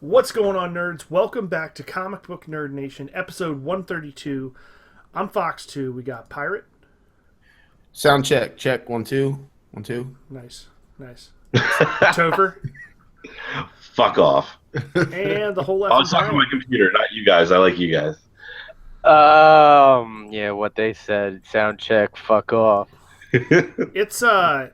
What's going on, nerds? Welcome back to Comic Book Nerd Nation, episode 132. I'm Fox2. We got Pirate. Sound check. Check. 1 2 1 2. Nice. Topher. Fuck off. And the whole I was talking to my computer, not you guys. I like you guys. Yeah, what they said. Sound check. Fuck off. It's a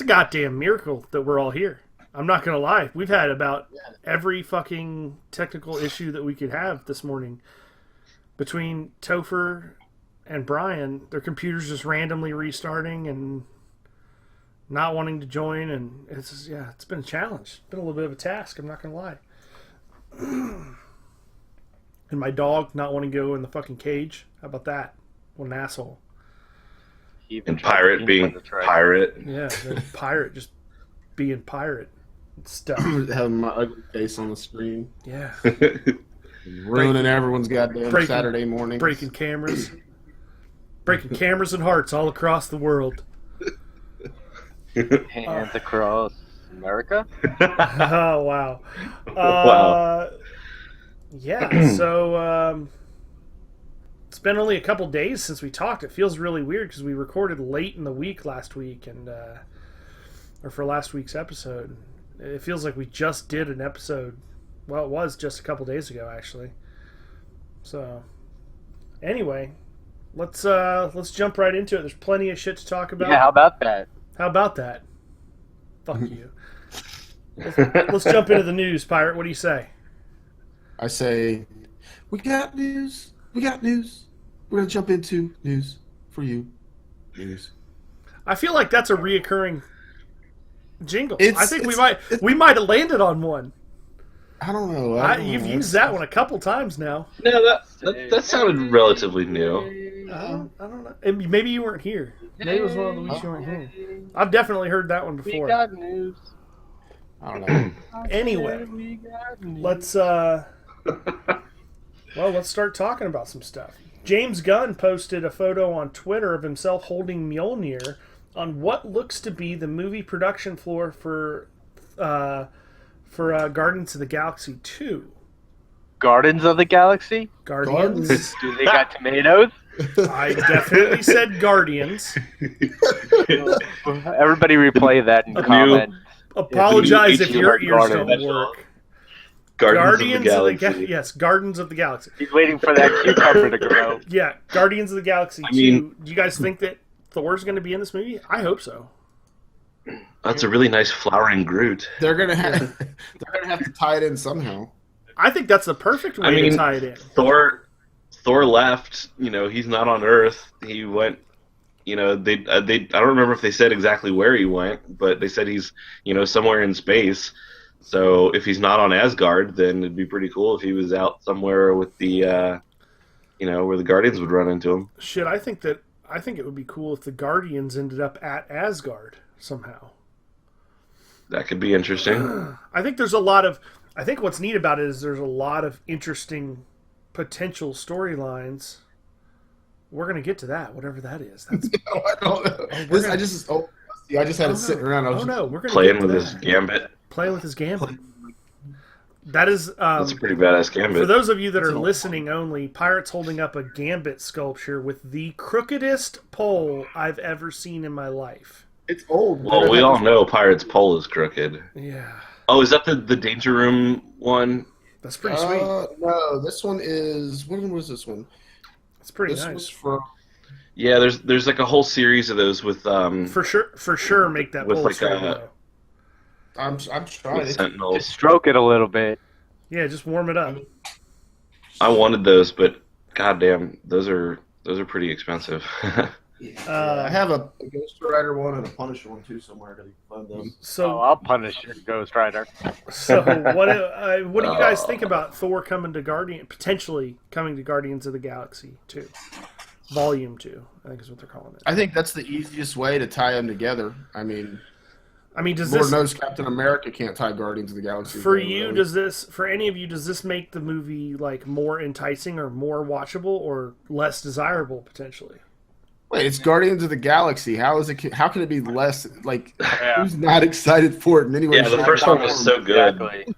goddamn miracle that we're all here. I'm not gonna lie. We've had about every fucking technical issue that we could have this morning. Between Topher and Brian, their computers just randomly restarting and not wanting to join, and it's been a challenge. It's been a little bit of a task, I'm not gonna lie. And my dog not wanting to go in the fucking cage. How about that? What an asshole. And Pirate being Pirate. Yeah, the Pirate just being Pirate stuff. Having my ugly face on the screen. Yeah. Ruining everyone's goddamn Saturday morning. Breaking cameras. Breaking cameras and hearts all across the world. Hands across America? Oh, wow. Wow. Yeah, so it's been only a couple days since we talked. It feels really weird because we recorded late in the week last week, and or for last week's episode. It feels like we just did an episode. Well, it was just a couple days ago, actually. So, anyway, let's jump right into it. There's plenty of shit to talk about. Yeah, how about that? How about that? Fuck you. Let's jump into the news, Pirate. What do you say? I say, we got news. We got news. We're going to jump into news for you. News. I feel like that's a reoccurring jingle. I think we might have landed on one. I don't know. You've used that one a couple times now. No, that sounded relatively new. I don't know. Maybe you weren't here. Maybe it was one of the weeks you weren't here. I've definitely heard that one before. We got news. I don't know. Anyway, let's start talking about some stuff. James Gunn posted a photo on Twitter of himself holding Mjolnir on what looks to be the movie production floor for Guardians of the Galaxy 2. Gardens of the Galaxy? Guardians? Do they got tomatoes? I definitely said Guardians. Everybody replay that in comments. Apologize if your ears don't work. Guardians of the Galaxy. Yes, Guardians of the Galaxy. He's waiting for that cucumber to grow. Yeah, Guardians of the Galaxy 2. Do you guys think that Thor's going to be in this movie? I hope so. That's a really nice flowering Groot. They're gonna have to tie it in somehow. I think that's the perfect way to tie it in. Thor left. You know, he's not on Earth. He went. You know, they I don't remember if they said exactly where he went, but they said he's somewhere in space. So if he's not on Asgard, then it'd be pretty cool if he was out somewhere with the where the Guardians would run into him. Shit, I think it would be cool if the Guardians ended up at Asgard somehow. That could be interesting. I think what's neat about it is there's a lot of interesting potential storylines. We're gonna get to that, whatever that is. That's... No, I don't know. I just had it sitting around. We're gonna playing with his gambit. Playing with his gambit. That is. That's a pretty badass gambit. For those of you that are listening only, Pirate's holding up a gambit sculpture with the crookedest pole I've ever seen in my life. It's old. Well, we all know Pirate's pole is crooked. Yeah. Oh, is that the Danger Room one? That's pretty sweet. No, this one is. What one was this one? It's pretty this nice. Was from... Yeah, there's like a whole series of those with For sure, make that with pole like straight, though. I'm trying. Sentinels. Just stroke it a little bit. Yeah, just warm it up. I wanted those, but goddamn, those are pretty expensive. I have a Ghost Rider one and a Punisher one too somewhere. I gotta find them. So I'll punish your Ghost Rider. So what do you guys think about Thor potentially coming to Guardians of the Galaxy 2? Volume 2, I think is what they're calling it. I think that's the easiest way to tie them together. I mean, does Lord this knows Captain America can't tie Guardians of the Galaxy for together, you? really. For any of you, does this make the movie like more enticing or more watchable or less desirable potentially? Wait, it's Guardians of the Galaxy. How can it be less like? Who's not excited for it in any way? Yeah, the first one was so good. Exactly.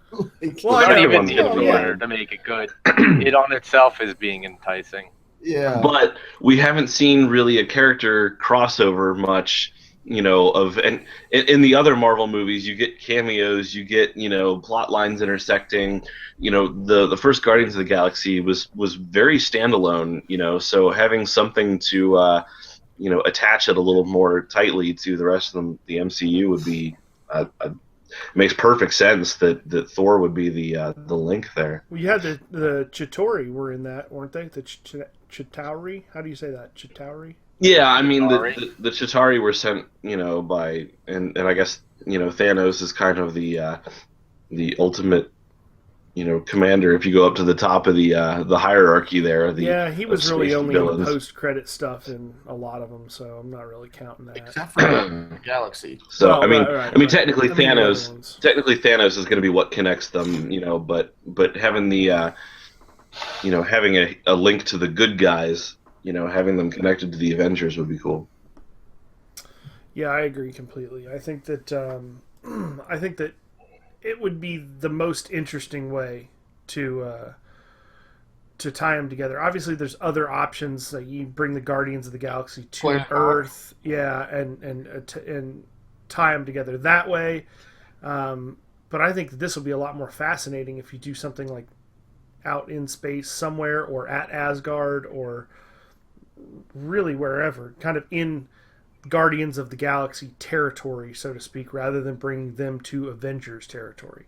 Well, You I don't know. even Everyone's need gonna Well, be yeah. filler to make it good. It on itself is being enticing. Yeah. But we haven't seen really a character crossover much, and in the other Marvel movies you get cameos, you get, plot lines intersecting. The first Guardians of the Galaxy was very standalone, so having something to attach it a little more tightly to the rest of the MCU would be makes perfect sense that Thor would be the link there. Well, you had the Chitauri were in that, weren't they? The Chitauri? How do you say that? Chitauri? Yeah, I mean Chitauri. the Chitauri were sent, by and I guess Thanos is kind of the ultimate commander. If you go up to the top of the hierarchy there, Yeah, he was of really space only in the villains. post-credit stuff in a lot of them, so I'm not really counting that. Except for the Galaxy. So Well, I mean, right, technically I mean, the other Thanos, ones. is going to be what connects them, but having having a link to the good guys, having them connected to the Avengers would be cool. Yeah, I agree completely. I think that I think that it would be the most interesting way to tie them together. Obviously, there's other options. Like you bring the Guardians of the Galaxy to Planet Earth, yeah, and tie them together that way. But I think that this will be a lot more fascinating if you do something like out in space somewhere, or at Asgard, or really wherever, kind of in Guardians of the Galaxy territory, so to speak, rather than bringing them to Avengers territory.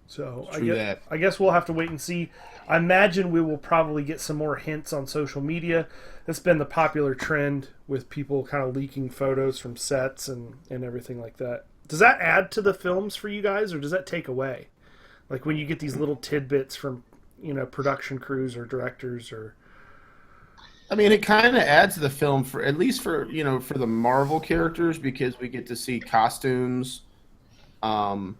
So I guess we'll have to wait and see. I imagine we will probably get some more hints on social media. That's been the popular trend with people kind of leaking photos from sets and everything like that. Does that add to the films for you guys, or does that take away? Like when you get these little tidbits from, production crews or directors or... I mean, it kind of adds to the film for at least for for the Marvel characters, because we get to see costumes. It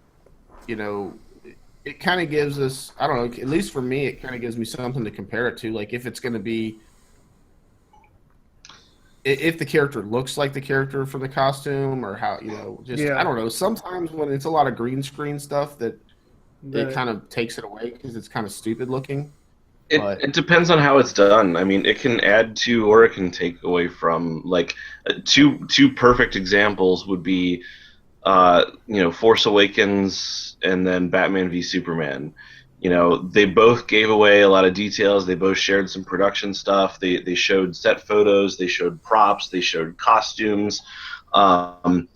kind of gives us, I don't know, at least for me, it kind of gives me something to compare it to. Like if it's going to be, if the character looks like the character from the costume, or how I don't know. Sometimes when it's a lot of green screen stuff, that it kind of takes it away because it's kind of stupid looking. It depends on how it's done. I mean, it can add to or it can take away from. Like two perfect examples would be, Force Awakens and then Batman v Superman. They both gave away a lot of details. They both shared some production stuff. They showed set photos. They showed props. They showed costumes. But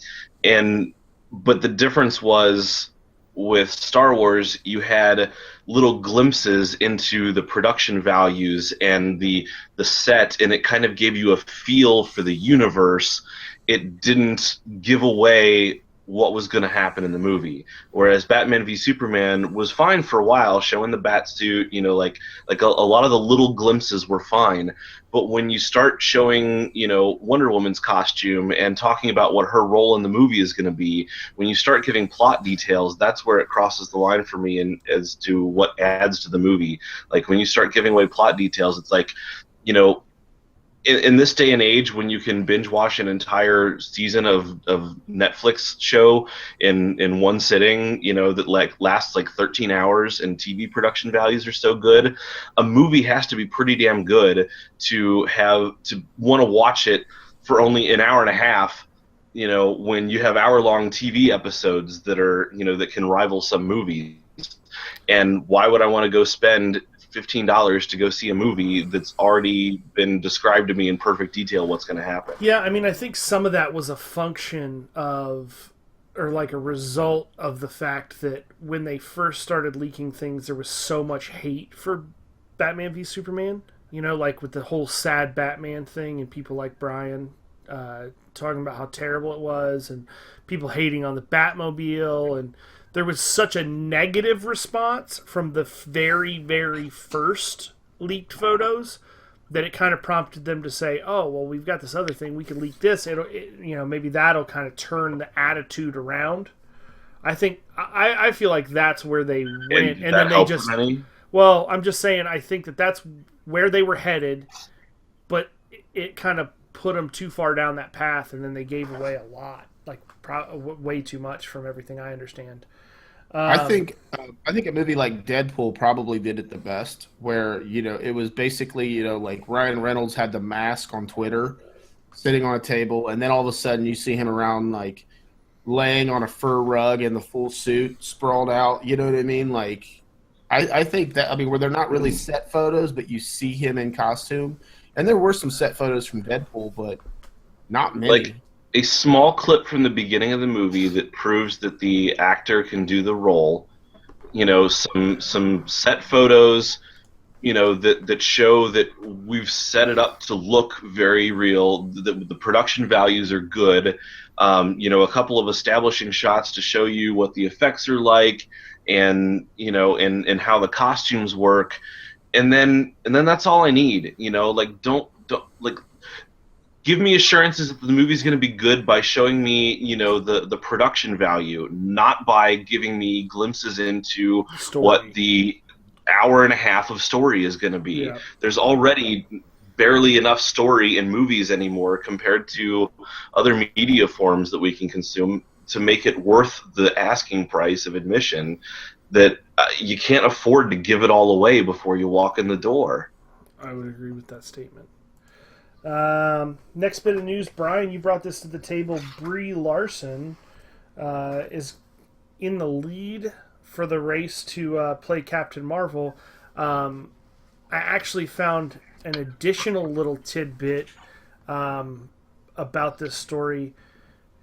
the difference was, with Star Wars, you had little glimpses into the production values and the set, and it kind of gave you a feel for the universe. It didn't give away what was going to happen in the movie. Whereas Batman v Superman was fine for a while, showing the bat suit, like a lot of the little glimpses were fine. But when you start showing, Wonder Woman's costume and talking about what her role in the movie is going to be, when you start giving plot details, that's where it crosses the line for me, and as to what adds to the movie. Like when you start giving away plot details, it's like, in this day and age, when you can binge watch an entire season of Netflix show in one sitting, that lasts 13 hours, and TV production values are so good, a movie has to be pretty damn good to want to watch it for only an hour and a half. When you have hour-long TV episodes that are that can rival some movies. And why would I want to go spend $15 to go see a movie that's already been described to me in perfect detail what's going to happen? Yeah, I mean, I think some of that was a function of, or like a result of the fact that when they first started leaking things, there was so much hate for Batman v Superman. Like with the whole sad Batman thing, and people like Brian talking about how terrible it was, and people hating on the Batmobile, and there was such a negative response from the very, very first leaked photos that it kind of prompted them to say, "Oh, well, we've got this other thing. We could leak this. Maybe that'll kind of turn the attitude around." I think I feel like that's where they went, and then they just. Well, I'm just saying. I think that's where they were headed, but it kind of put them too far down that path, and then they gave away a lot, way too much, from everything I understand. I think a movie like Deadpool probably did it the best, where it was basically like Ryan Reynolds had the mask on Twitter, sitting on a table, and then all of a sudden you see him around like laying on a fur rug in the full suit, sprawled out. You know what I mean? Like, I think that where they're not really set photos, but you see him in costume, and there were some set photos from Deadpool, but not many. Like a small clip from the beginning of the movie that proves that the actor can do the role. Some set photos, that show that we've set it up to look very real. The production values are good. A couple of establishing shots to show you what the effects are like, and and how the costumes work, and then that's all I need. Don't give me assurances that the movie's going to be good by showing me, the production value, not by giving me glimpses into what the hour and a half of story is going to be. Yeah. There's already barely enough story in movies anymore compared to other media forms that we can consume to make it worth the asking price of admission, that you can't afford to give it all away before you walk in the door. I would agree with that statement. Next bit of news, Brian, you brought this to the table. Brie Larson is in the lead for the race to play Captain Marvel. I actually found an additional little tidbit about this story.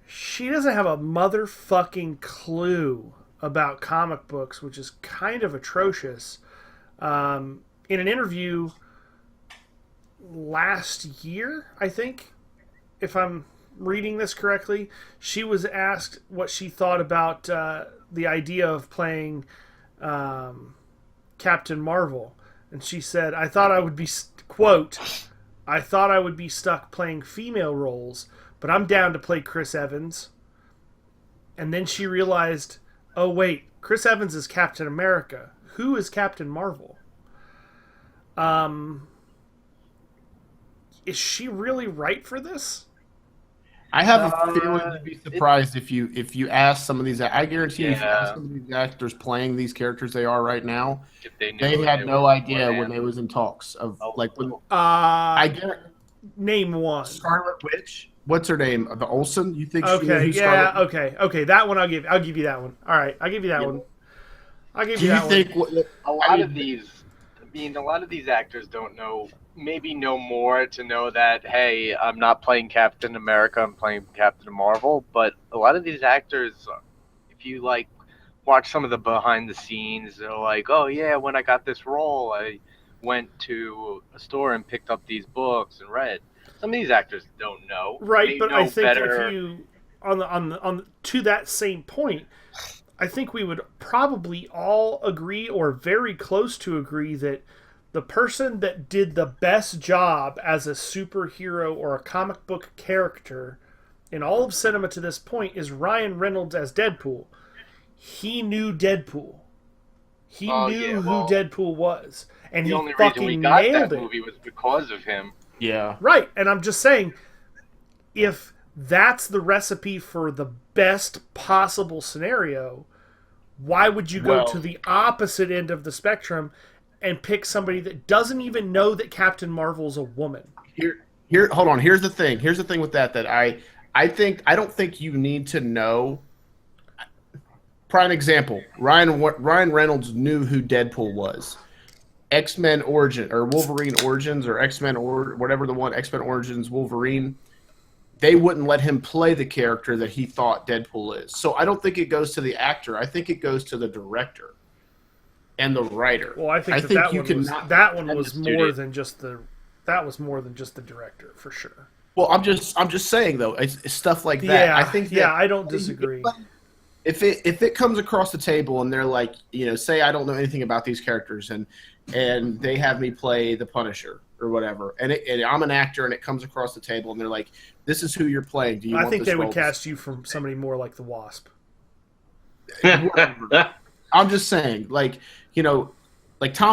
She doesn't have a motherfucking clue about comic books, which is kind of atrocious. In an interview last year, I think, if I'm reading this correctly, she was asked what she thought about the idea of playing Captain Marvel, and she said, I thought I would be, quote, I thought I would be stuck playing female roles, but I'm down to play Chris Evans. And then she realized, oh wait, Chris Evans is Captain America. Who is Captain Marvel? Is she really right for this? I have a feeling you'd be surprised if you ask some of these. I guarantee if you ask some of these actors playing these characters they are right now, they had no idea when they was in talks of like when. I get name one. Scarlet Witch. What's her name? The Olsen. You think? Okay. Okay. That one I'll give you that one. All right, I'll give you that one. I'll give you that one. A lot of these actors don't know. Maybe know more to know that, hey, I'm not playing Captain America, I'm playing Captain Marvel. But a lot of these actors, if you like watch some of the behind the scenes, they're like, oh yeah, when I got this role, I went to a store and picked up these books and read. Some of these actors don't know. Right, but I think if you on to that same point, I think we would probably all agree, or very close to agree, that the person that did the best job as a superhero or a comic book character in all of cinema to this point is Ryan Reynolds as Deadpool. He knew Deadpool. He knew who Deadpool was. And he fucking nailed it. The movie was because of him. Yeah. Right, and I'm just saying, if that's the recipe for the best possible scenario, why would you go to the opposite end of the spectrum and pick somebody that doesn't even know that Captain Marvel's a woman? Here, hold on. Here's the thing. Here's the thing with that I don't think you need to know. Prime example: Ryan Reynolds knew who Deadpool was. X-Men Origin or Wolverine Origins or X-Men or whatever the one, X-Men Origins Wolverine. They wouldn't let him play the character that he thought Deadpool is. So I don't think it goes to the actor. I think it goes to the director and the writer. Well, I think that one was more than just the director, for sure. Well, I'm just saying though, it's stuff like that. Yeah, I think I don't disagree. If it comes across the table and they're like, say I don't know anything about these characters and they have me play the Punisher or whatever, and I'm an actor and it comes across the table and they're like, this is who you're playing. Do you? I think they would cast you from somebody more like the Wasp. I'm just saying, like Tom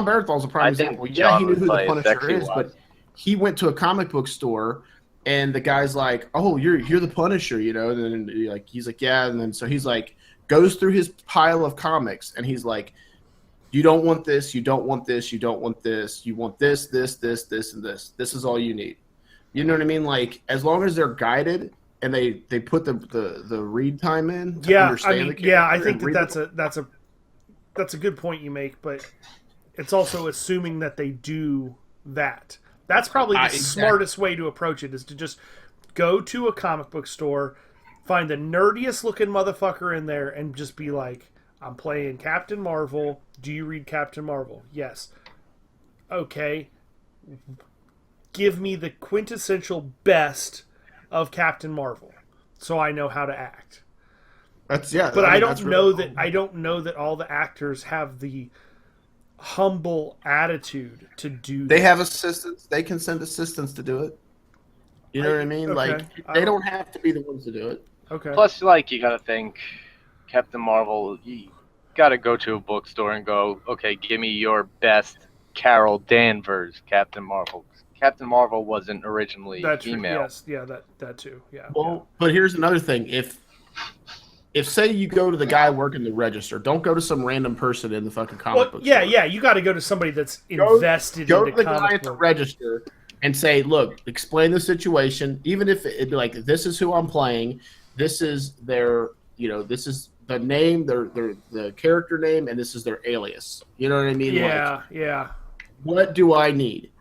Bernthal's a prime example. Yeah, he knew who the Punisher is, but he went to a comic book store and the guy's like, "Oh, you're the Punisher," and then he's like, "Yeah," and then so he's like, goes through his pile of comics, and he's like, you don't want this, you don't want this, you don't want this, you want this, this, this, this, and this. This is all you need. You know what I mean? Like, as long as they're guided and they put the read time in to understand the character. Yeah, I think that's a good point you make, but it's also assuming that they do that. That's probably the smartest way to approach it, is to just go to a comic book store, find the nerdiest looking motherfucker in there, and just be like, I'm playing Captain Marvel. Do you read Captain Marvel? Yes. Okay. Give me the quintessential best of Captain Marvel, so I know how to act. That's yeah. But I don't know that all the actors have the humble attitude to do. They have assistants. They can send assistants to do it. You know what I mean? Okay. Like, they don't have to be the ones to do it. Okay. Plus, like, you gotta think, Captain Marvel, you gotta go to a bookstore and go, okay, give me your best Carol Danvers Captain Marvel. Captain Marvel wasn't originally female. Yes, yeah, that too. Yeah. Well, but here's another thing. If say you go to the guy working the register, don't go to some random person in the fucking comic book store. Yeah, you got to go to somebody that's invested Go into to the guy comic at the book. register and say, look, explain the situation. Even if it'd be like, this is who I'm playing. This is their, this is the name, the character name, and this is their alias. You know what I mean? Yeah, yeah. What do I need?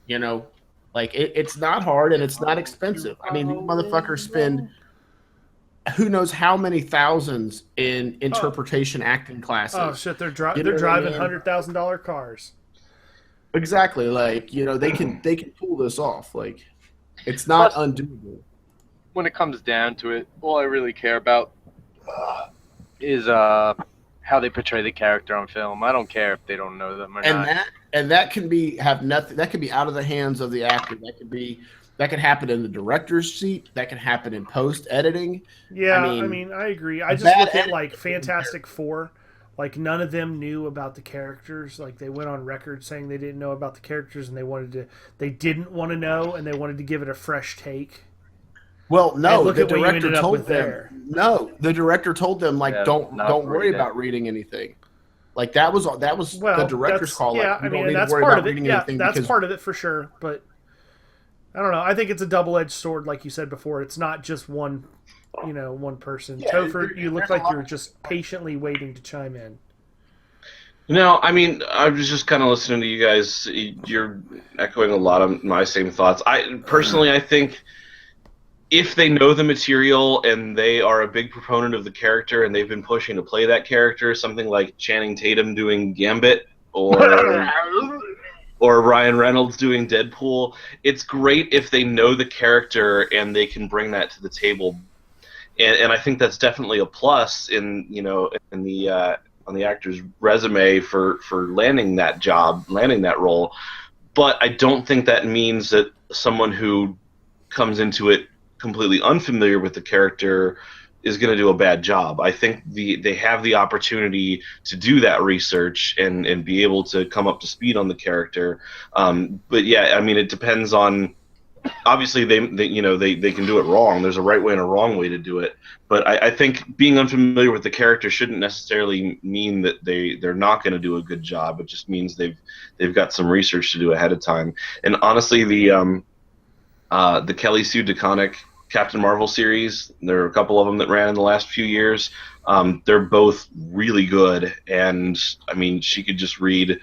It's not hard and it's not expensive. I mean, these motherfuckers spend who knows how many thousands in interpretation acting classes. Oh shit, they're driving $100,000 cars. Exactly, they can pull this off. Like, it's not undoable. When it comes down to it, all I really care about is how they portray the character on film. I don't care if they don't know them or not. That can be that could be out of the hands of the actor. That could happen in the director's seat. That can happen in post editing. Yeah, I mean, I agree. I just look at like Fantastic Four. Like, none of them knew about the characters. Like, they went on record saying they didn't know about the characters, and they didn't want to know, and they wanted to give it a fresh take. Well, no, the director told them. No, the director told them, don't worry about reading anything. Like, that was the director's call. Yeah, you don't need to worry about reading anything. That's part of it for sure. But I don't know. I think it's a double-edged sword, like you said before. It's not just one person. Yeah, Topher, you look like you were just patiently waiting to chime in. No, I mean, I was just kind of listening to you guys. You're echoing a lot of my same thoughts. I think if they know the material and they are a big proponent of the character and they've been pushing to play that character, something like Channing Tatum doing Gambit or Ryan Reynolds doing Deadpool, it's great if they know the character and they can bring that to the table. And I think that's definitely a plus on the actor's resume for landing that job, landing that role. But I don't think that means that someone who comes into it completely unfamiliar with the character is going to do a bad job. I think they have the opportunity to do that research and be able to come up to speed on the character. But yeah, I mean, it depends on. Obviously, they can do it wrong. There's a right way and a wrong way to do it. But I think being unfamiliar with the character shouldn't necessarily mean that they're not going to do a good job. It just means they've got some research to do ahead of time. And honestly, the Kelly Sue DeConnick Captain Marvel series, there are a couple of them that ran in the last few years. They're both really good. And I mean, she could just read,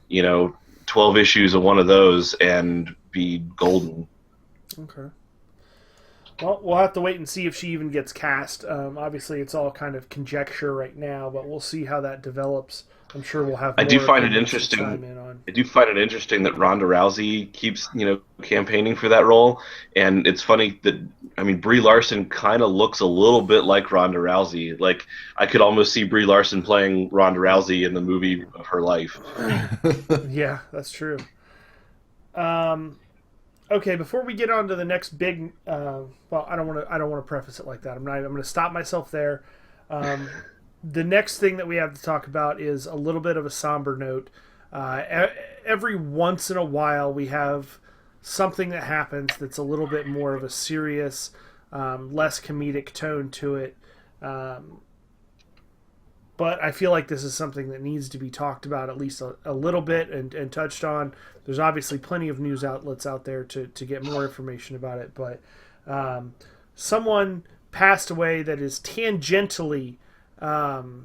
12 issues of one of those and be golden. Okay. Well, we'll have to wait and see if she even gets cast. Obviously, it's all kind of conjecture right now, but we'll see how that develops. I'm sure we'll have. I do find it interesting. I do find it interesting that Ronda Rousey keeps, campaigning for that role, and it's funny that Brie Larson kind of looks a little bit like Ronda Rousey. Like, I could almost see Brie Larson playing Ronda Rousey in the movie of her life. Yeah, that's true. Okay, before we get on to the next big, I don't want to preface it like that. I'm going to stop myself there. The next thing that we have to talk about is a little bit of a somber note. Every once in a while, we have something that happens that's a little bit more of a serious, less comedic tone to it. but I feel like this is something that needs to be talked about at least a little bit and touched on. There's obviously plenty of news outlets out there to get more information about it, but someone passed away that is tangentially, very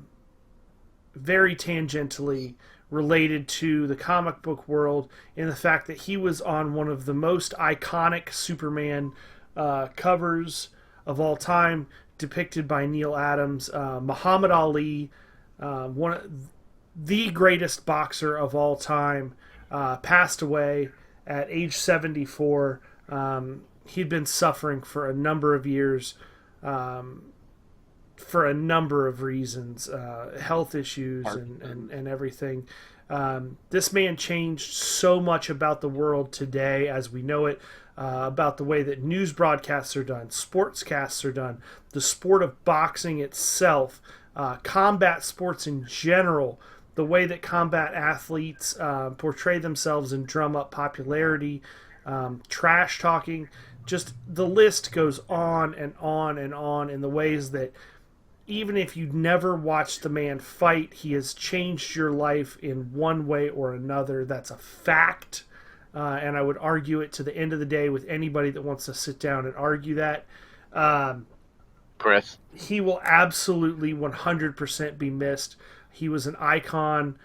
tangentially related to the comic book world in the fact that he was on one of the most iconic Superman covers of all time, depicted by Neil Adams. Muhammad Ali, one of the greatest boxer of all time, passed away at age 74. He'd been suffering for a number of years for a number of reasons, health issues and everything. This man changed so much about the world today as we know it, about the way that news broadcasts are done, sportscasts are done, the sport of boxing itself, combat sports in general, the way that combat athletes portray themselves and drum up popularity, trash talking, just the list goes on and on and on in the ways that even if you've never watched the man fight, he has changed your life in one way or another. That's a fact. And I would argue it to the end of the day with anybody that wants to sit down and argue that. Chris. He will absolutely 100% be missed. He was an icon.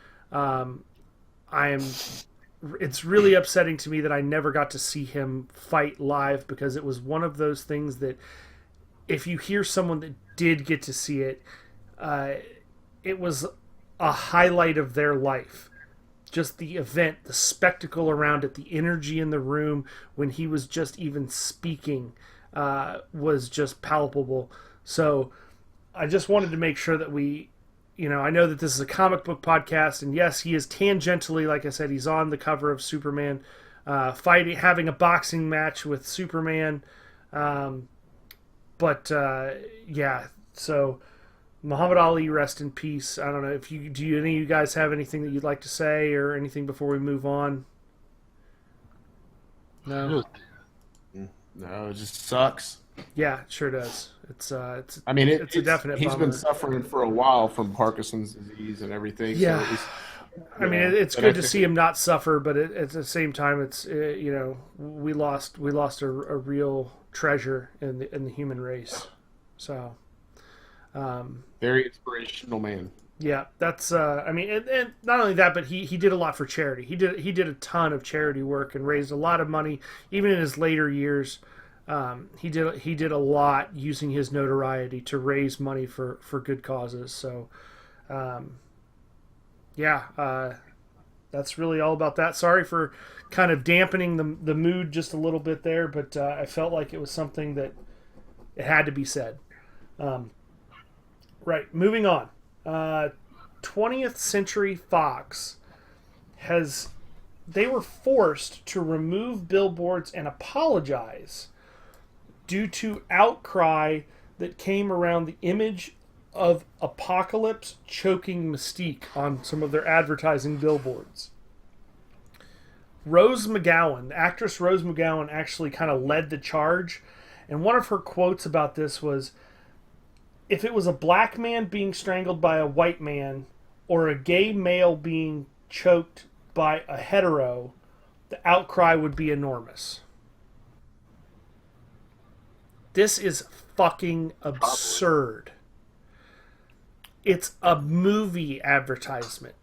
It's really upsetting to me that I never got to see him fight live, because it was one of those things that if you hear someone that did get to see it, it was a highlight of their life. Just the event, the spectacle around it, the energy in the room when he was just even speaking was just palpable. So I just wanted to make sure that we, I know that this is a comic book podcast, and yes, he is tangentially, like I said, he's on the cover of Superman, having a boxing match with Superman. Yeah, so Muhammad Ali, rest in peace. I don't know if any of you guys have anything that you'd like to say or anything before we move on? No? No, it just sucks. Yeah, it sure does. It's a definite he's bummer. been suffering for a while from Parkinson's disease and everything. Yeah. So it's good to see him not suffer, but at the same time, it's we lost a real treasure in the human race. So, very inspirational man. Yeah, that's and not only that, but he did a lot for charity. He did a ton of charity work and raised a lot of money, even in his later years. He did a lot using his notoriety to raise money for good causes. So, that's really all about that. Sorry for kind of dampening the mood just a little bit there, but I felt like it was something that it had to be said. Right, moving on. 20th Century Fox they were forced to remove billboards and apologize due to outcry that came around the image of Apocalypse choking Mystique on some of their advertising billboards. Rose McGowan, the actress Rose McGowan, actually kind of led the charge, and one of her quotes about this was, "If it was a black man being strangled by a white man, or a gay male being choked by a hetero, the outcry would be enormous." This is fucking absurd. It's a movie advertisement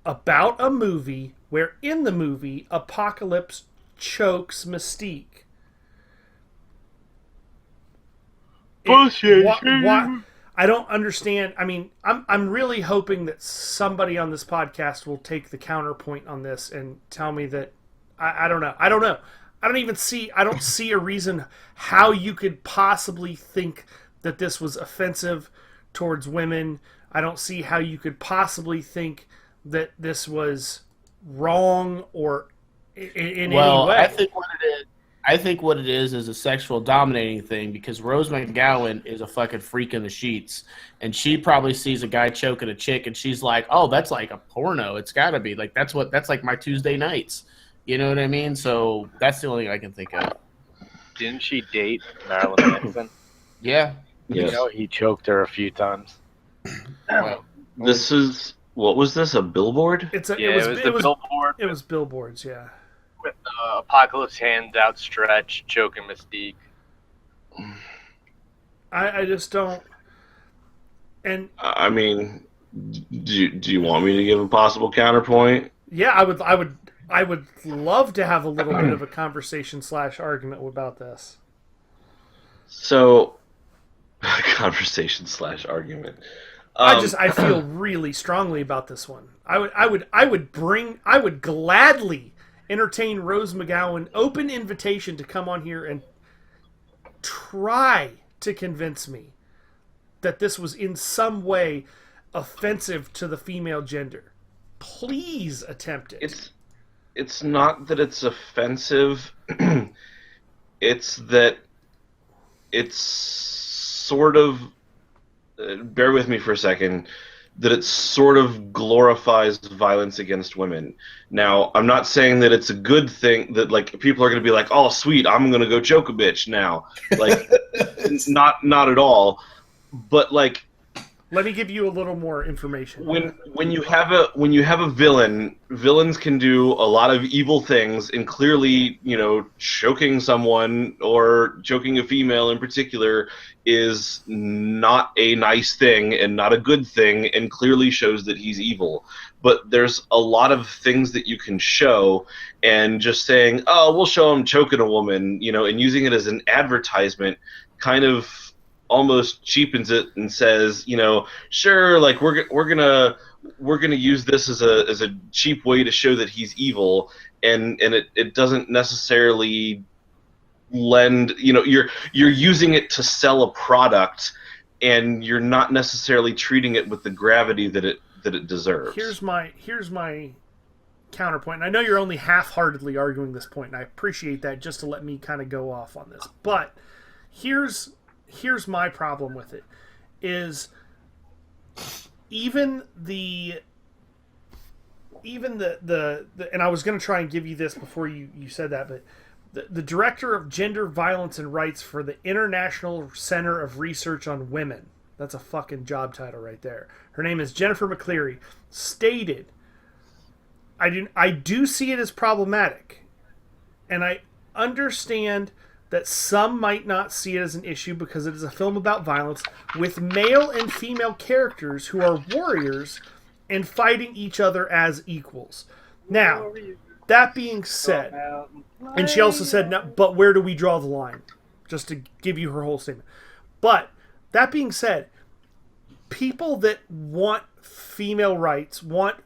about a movie where in the movie Apocalypse chokes Mystique. Bullshit. I don't understand. I mean, I'm really hoping that somebody on this podcast will take the counterpoint on this and tell me that I don't know. I don't see a reason how you could possibly think that this was offensive towards women. I don't see how you could possibly think that this was wrong or in any way. I think what it is a sexual dominating thing, because Rose McGowan is a fucking freak in the sheets, and she probably sees a guy choking a chick, and she's like, "Oh, that's like a porno. It's got to be like that's like my Tuesday nights." You know what I mean? So that's the only thing I can think of. Didn't she date Marilyn Manson? Yeah. Yes. He choked her a few times. Well, This is what was this? A billboard? It was the billboard. It was billboards, yeah. With Apocalypse hands outstretched, choking Mystique. I just don't. And I mean, do you want me to give a possible counterpoint? yeah, I would love to have a little bit of a conversation / argument about this. So, conversation / argument. I feel really strongly about this one. I would gladly entertain Rose McGowan open invitation to come on here and try to convince me that this was in some way offensive to the female gender. Please attempt it. It's not that it's offensive. It's that it's sort of bear with me for a second, that it sort of glorifies violence against women. Now, I'm not saying that it's a good thing that like people are going to be like, "Oh, sweet, I'm going to go choke a bitch now." Like not at all. But like let me give you a little more information. When you have a villain, villains can do a lot of evil things, and clearly, choking someone or choking a female in particular is not a nice thing and not a good thing, and clearly shows that he's evil. But there's a lot of things that you can show, and just saying, "Oh, we'll show him choking a woman," and using it as an advertisement, kind of almost cheapens it and says, sure, like we're gonna use this as a cheap way to show that he's evil, and it doesn't necessarily lend, you're using it to sell a product, and you're not necessarily treating it with the gravity that it deserves. Here's my counterpoint. And I know you're only half-heartedly arguing this point, and I appreciate that, just to let me kind of go off on this. But here's my problem with it, is even the and I was going to try and give you this before you said that, but the director of gender violence and rights for the International Center of Research on Women, that's a fucking job title right there. Her name is Jennifer McCleary, stated, I do see it as problematic, and I understand that some might not see it as an issue because it is a film about violence with male and female characters who are warriors and fighting each other as equals. Now, that being said, and she also said, "No, but where do we draw the line?" Just to give you her whole statement. But that being said, people that want female rights, want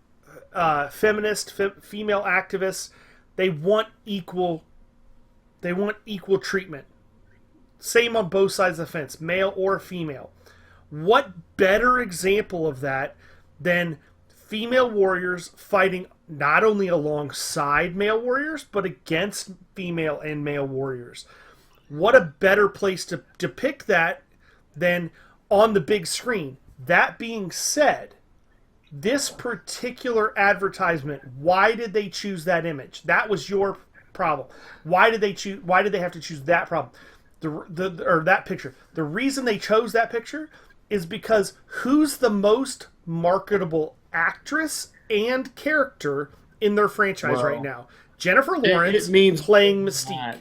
feminist, female activists, they want equal treatment. Same on both sides of the fence, male or female. What better example of that than female warriors fighting not only alongside male warriors, but against female and male warriors? What a better place to depict that than on the big screen. That being said, this particular advertisement, why did they choose that image? That was your problem. Why did they have to choose that problem? Or that picture. The reason they chose that picture is because who's the most marketable actress and character in their franchise right now? Jennifer Lawrence playing Mystique.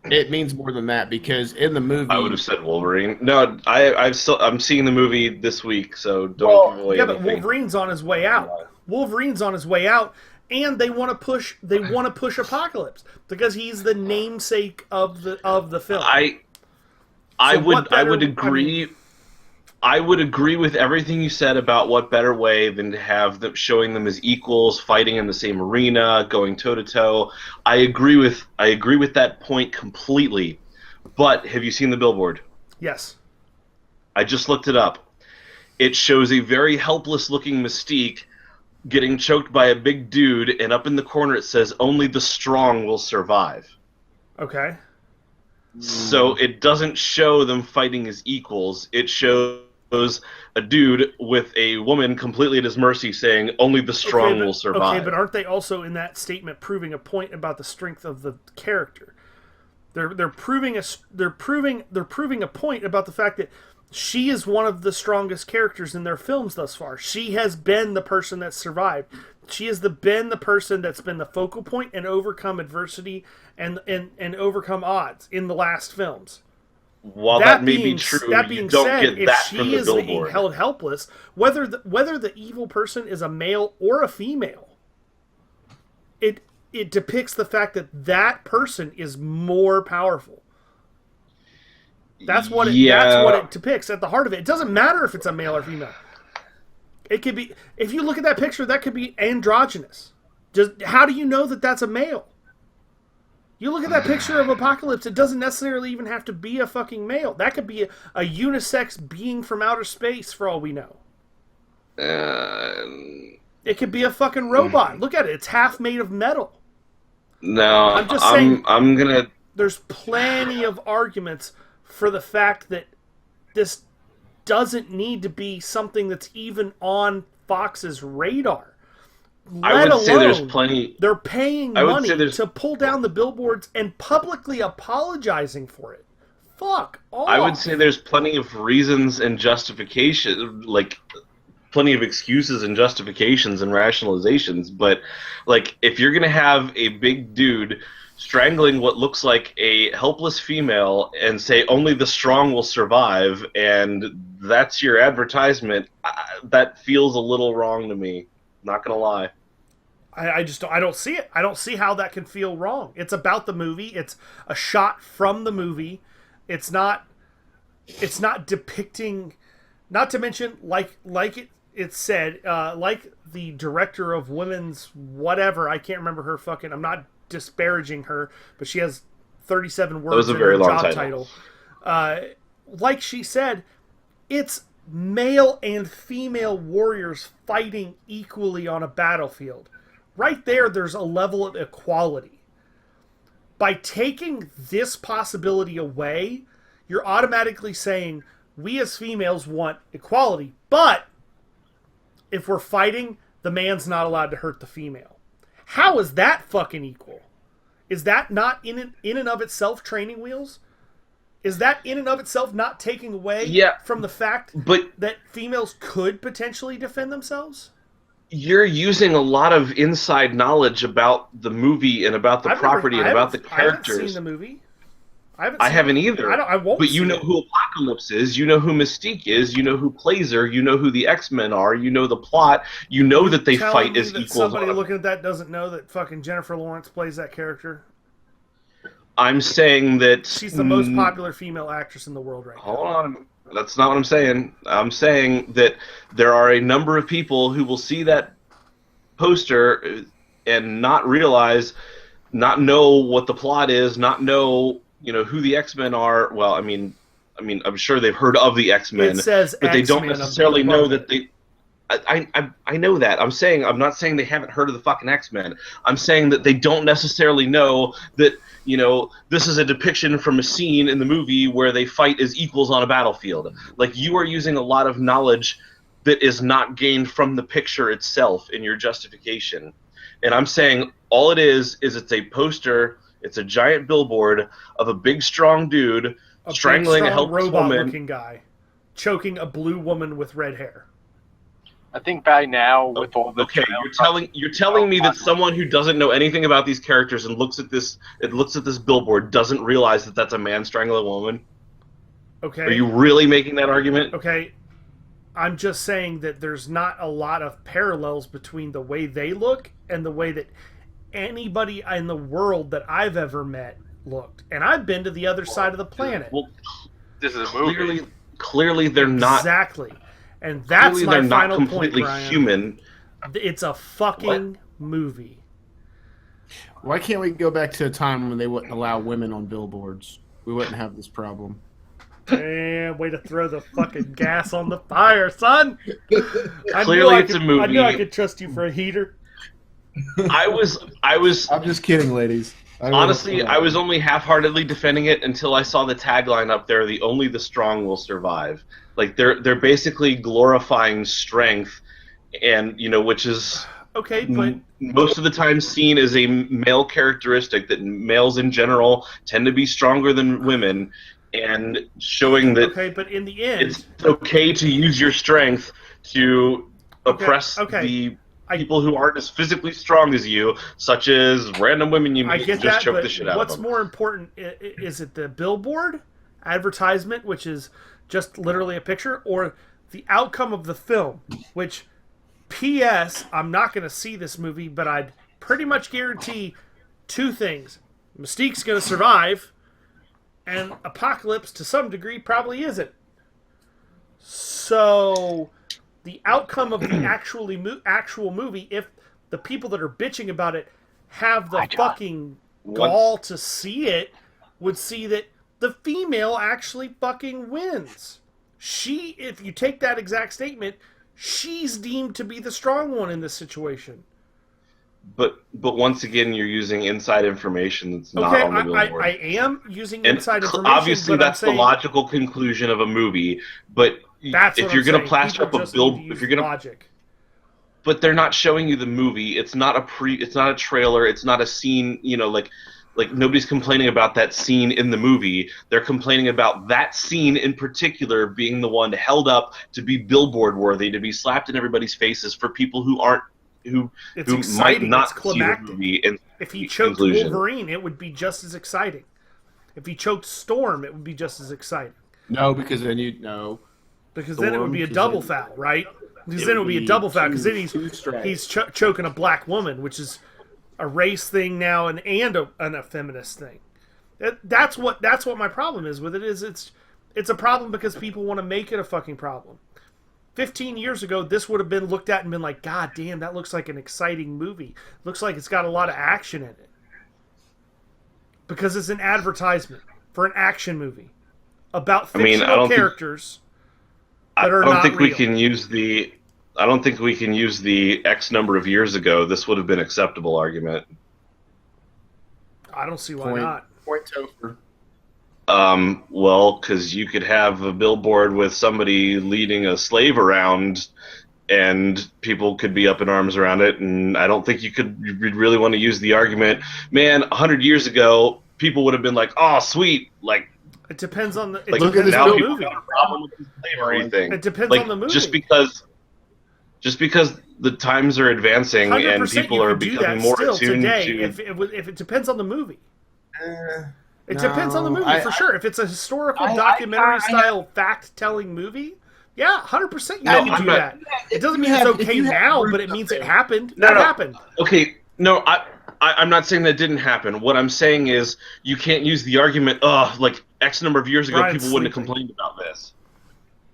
It means more than that, because in the movie, I would have said Wolverine. No, I'm seeing the movie this week, so don't give away anything. But Wolverine's on his way out. Wolverine's on his way out. And they want to push Apocalypse because he's the namesake of the film. I would agree. I would agree with everything you said about what better way than to have them showing them as equals, fighting in the same arena, going toe to toe. I agree with that point completely. But have you seen the billboard? Yes. I just looked it up. It shows a very helpless looking Mystique getting choked by a big dude, and up in the corner it says, "Only the strong will survive." Okay. So it doesn't show them fighting as equals. It shows a dude with a woman completely at his mercy saying, "Only the strong will survive." Okay, but aren't they also in that statement proving a point about the strength of the character? They're proving a point about the fact that She is one of the strongest characters in their films thus far. She has been the person that survived. She has been the person that's been the focal point and overcome adversity and overcome odds in the last films. While that may be true, that you being don't said, get if that she from the is being billboard. held helpless, whether the evil person is a male or a female, it depicts the fact that that person is more powerful. That's what it depicts at the heart of it. It doesn't matter if it's a male or female. It could be, if you look at that picture, that could be androgynous. Just how do you know that that's a male? You look at that picture of Apocalypse, it doesn't necessarily even have to be a fucking male. That could be a unisex being from outer space for all we know. It could be a fucking robot. Look at it. It's half made of metal. No, I'm just saying, I'm gonna. there's plenty of arguments for the fact that this doesn't need to be something that's even on Fox's radar. I would say there's plenty. They're paying money to pull down the billboards and publicly apologizing for it. Fuck off. I would say there's plenty of reasons and justification, like plenty of excuses and justifications and rationalizations. But like, if you're gonna have a big dude strangling what looks like a helpless female and say only the strong will survive, and that's your advertisement, that feels a little wrong to me. Not gonna lie. I don't see it. I don't see how that can feel wrong. It's about the movie. It's a shot from the movie. It's not depicting, not to mention, like it said, like the director of Women's whatever, I can't remember her fucking, I'm not disparaging her, but she has 37 words in her job title. Like she said, it's male and female warriors fighting equally on a battlefield. Right there's a level of equality. By taking this possibility away, you're automatically saying we as females want equality, but if we're fighting, the man's not allowed to hurt the female. How is that fucking equal? Is that not in and of itself training wheels? Is that in and of itself not taking away from the fact that females could potentially defend themselves? You're using a lot of inside knowledge about the movie and about the property and about the characters. I haven't seen the movie. I haven't either. I won't. But you know who Apocalypse is. You know who Mystique is. You know who Plazer. You know who the X-Men are. You know the plot. You know that they fight as equals. Somebody looking at that doesn't know that fucking Jennifer Lawrence plays that character. I'm saying that she's the most popular female actress in the world right now. Hold on. That's not what I'm saying. I'm saying that there are a number of people who will see that poster and not realize, not know what the plot is, not know, who the X-Men are. Well, I mean, I'm sure they've heard of the X-Men, it says but they don't X-Men necessarily know that they. I know that. I'm not saying they haven't heard of the fucking X-Men. I'm saying that they don't necessarily know that, this is a depiction from a scene in the movie where they fight as equals on a battlefield. Like, you are using a lot of knowledge that is not gained from the picture itself in your justification. And I'm saying all it is it's a poster, it's a giant billboard of a big strong dude strangling a helpless woman. Robot-looking guy choking a blue woman with red hair. I think by now, with all the you're telling me that someone who doesn't know anything about these characters and looks at this billboard doesn't realize that that's a man strangling a woman? Okay. Are you really making that argument? Okay. I'm just saying that there's not a lot of parallels between the way they look and the way that anybody in the world that I've ever met looked. And I've been to the other side of the planet. Well, this is a movie. Clearly they're not. Exactly. And that's my final point, completely Brian. Human. It's a fucking movie. Why can't we go back to a time when they wouldn't allow women on billboards? We wouldn't have this problem. Man, way to throw the fucking gas on the fire, son. Clearly it's a movie. I knew I could trust you for a heater. I was. I'm just kidding, ladies. Honestly, I was only half-heartedly defending it until I saw the tagline up there, only the strong will survive. Like, they're basically glorifying strength, and, which is okay, but most of the time seen as a male characteristic, that males in general tend to be stronger than women, and showing that Okay, but in the end, it's okay to use your strength to oppress okay. the people who aren't as physically strong as you, such as random women you I meet get and just that, choke but the shit out of what's them. more important? Is it the billboard advertisement, which is just literally a picture, or the outcome of the film? Which, P.S., I'm not going to see this movie, but I'd pretty much guarantee two things. Mystique's going to survive, and Apocalypse, to some degree, probably isn't. So, the outcome of the actual movie, if the people that are bitching about it have the fucking gall to see it, would see that the female actually fucking wins. She, if you take that exact statement, she's deemed to be the strong one in this situation. But once again, you're using inside information that's not Okay, on the billboard. I am using And inside information. obviously, but that's the logical conclusion of a movie. But that's if you're going to plaster up a bill, if you're going to logic. But they're not showing you the movie. It's not a trailer. It's not a scene. Like nobody's complaining about that scene in the movie. They're complaining about that scene in particular being the one held up to be billboard worthy, to be slapped in everybody's faces for people who might not see the movie. If he choked Wolverine, it would be just as exciting. If he choked Storm, it would be just as exciting. No, because then you'd know. Because then it would be a double foul, right? Because then it would be a double foul. Because then he's choking a black woman, which is a race thing now and a feminist thing. That's what my problem is with it. It's a problem because people want to make it a fucking problem. 15 years ago, this would have been looked at and been like, God damn, that looks like an exciting movie. Looks like it's got a lot of action in it. Because it's an advertisement for an action movie about fictional characters that are not real. I don't think we can use the X number of years ago, this would have been acceptable argument. I don't see why not. Point over. Well, because you could have a billboard with somebody leading a slave around, and people could be up in arms around it. And I don't think you'd really want to use the argument, man. 100 years ago, people would have been like, "Oh, sweet!" Like it depends on the look at this movie. Problem with the slavery thing. It depends on the movie. Just because the times are advancing and people are becoming more attuned to. If it depends on the movie. It depends on the movie, for sure. If it's a historical documentary-style fact-telling movie, yeah, 100% you can do that. It doesn't mean it's okay now, but it means it happened. That happened. Okay, no, I'm not saying that didn't happen. What I'm saying is you can't use the argument, like X number of years ago, people wouldn't have complained about this.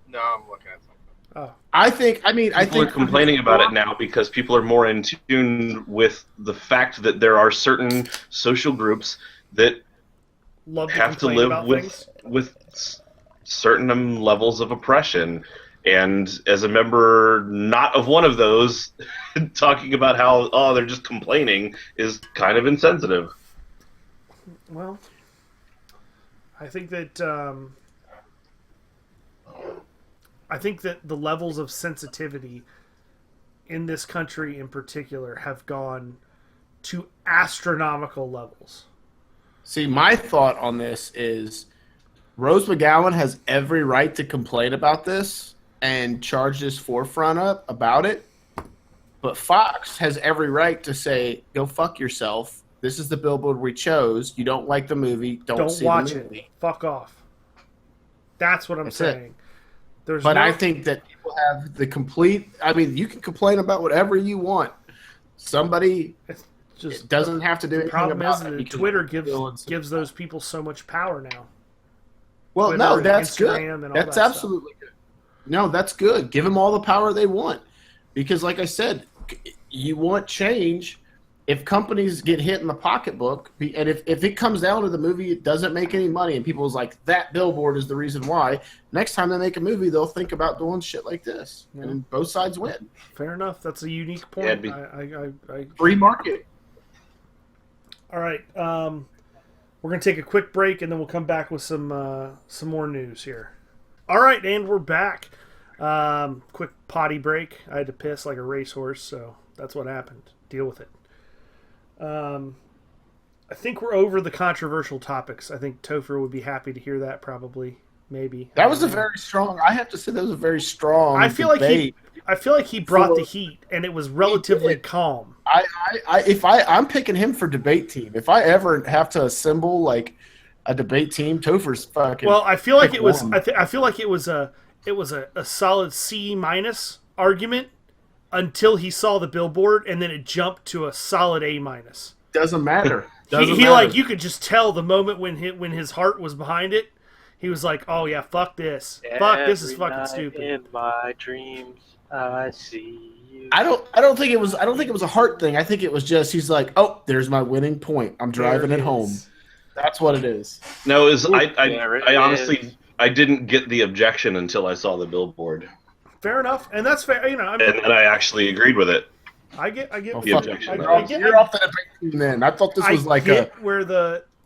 No, I'm looking at something. Oh. I think people are complaining about it now because people are more in tune with the fact that there are certain social groups that have to live with certain levels of oppression, and as a member not of one of those, talking about how they're just complaining is kind of insensitive. Well, I think that the levels of sensitivity in this country in particular have gone to astronomical levels. See, my thought on this is Rose McGowan has every right to complain about this and charge this forefront up about it. But Fox has every right to say, go fuck yourself. This is the billboard we chose. You don't like the movie. Don't see watch the movie. It. Fuck off. That's what I'm saying. I think that people have the complete... I mean, you can complain about whatever you want. Somebody... It doesn't have to do anything about it. The problem is that Twitter gives those people so much power now. Well, Twitter, no, that's Instagram, good. That's absolutely good. No, that's good. Give them all the power they want. Because like I said, you want change. If companies get hit in the pocketbook, and if it comes down to the movie, it doesn't make any money, and people's like, that billboard is the reason why, next time they make a movie, they'll think about doing shit like this. Yeah. And both sides win. Fair enough. That's a unique point. Free market. All right, we're gonna take a quick break and then we'll come back with some more news here. All right, and we're back. Quick potty break. I had to piss like a racehorse, so that's what happened. Deal with it. I think we're over the controversial topics. I think Topher would be happy to hear that. Probably, maybe. That was a very strong. I have to say that was a very strong. I feel debate. like he brought the heat, and it was relatively calm. I'm picking him for debate team. If I ever have to assemble like a debate team, Topher's fucking. Well, I feel like it was. one. I feel like it was a solid C- argument until he saw the billboard, and then it jumped to a solid A-. Doesn't matter. Doesn't He matter. like, you could just tell the moment when his heart was behind it. He was like, "Oh yeah, fuck this, fuck this is Every fucking night stupid." In my dreams, I see you. I don't think it was a heart thing. I think it was just he's like, oh, there's my winning point. I'm driving There it home. is. That's what it is. No, There it I honestly is. I didn't get the objection until I saw the billboard, Fair enough, and that's fair. You know, I mean, and then I actually agreed with it. I get, Oh, The fuck. objection. You're off the debate team then. I thought this was like a.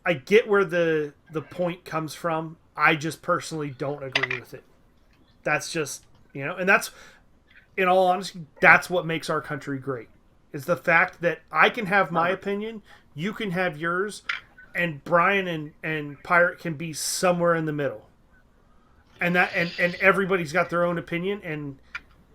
I get where the point comes from. I just personally don't agree with it. That's just, and that's, in all honesty, that's what makes our country great. Is the fact that I can have my opinion, you can have yours, and Brian and Pirate can be somewhere in the middle. And that and everybody's got their own opinion, and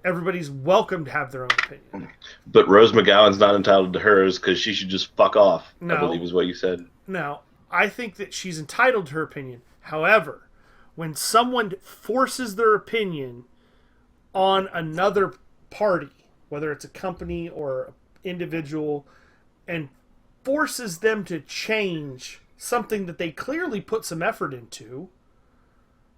everybody's welcome to have their own opinion. But Rose McGowan's not entitled to hers because she should just fuck off. No. I believe is what you said. Now, I think that she's entitled to her opinion. However, when someone forces their opinion on another party, whether it's a company or an individual, and forces them to change something that they clearly put some effort into,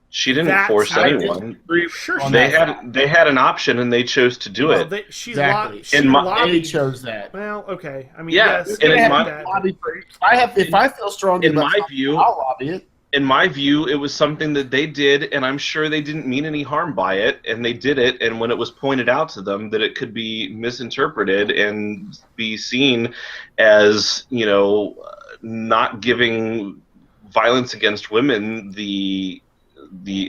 She didn't That's force how I anyone. sure On she that. They had an option and they chose to do it. She's Exactly. she In my- They lobbied. chose that. Well, okay. I mean, Yeah, yes, and I in get my- that. If I feel strongly In about my something, view- I'll lobby it. In my view, it was something that they did, and I'm sure they didn't mean any harm by it, and they did it. And when it was pointed out to them that it could be misinterpreted and be seen as, not giving violence against women the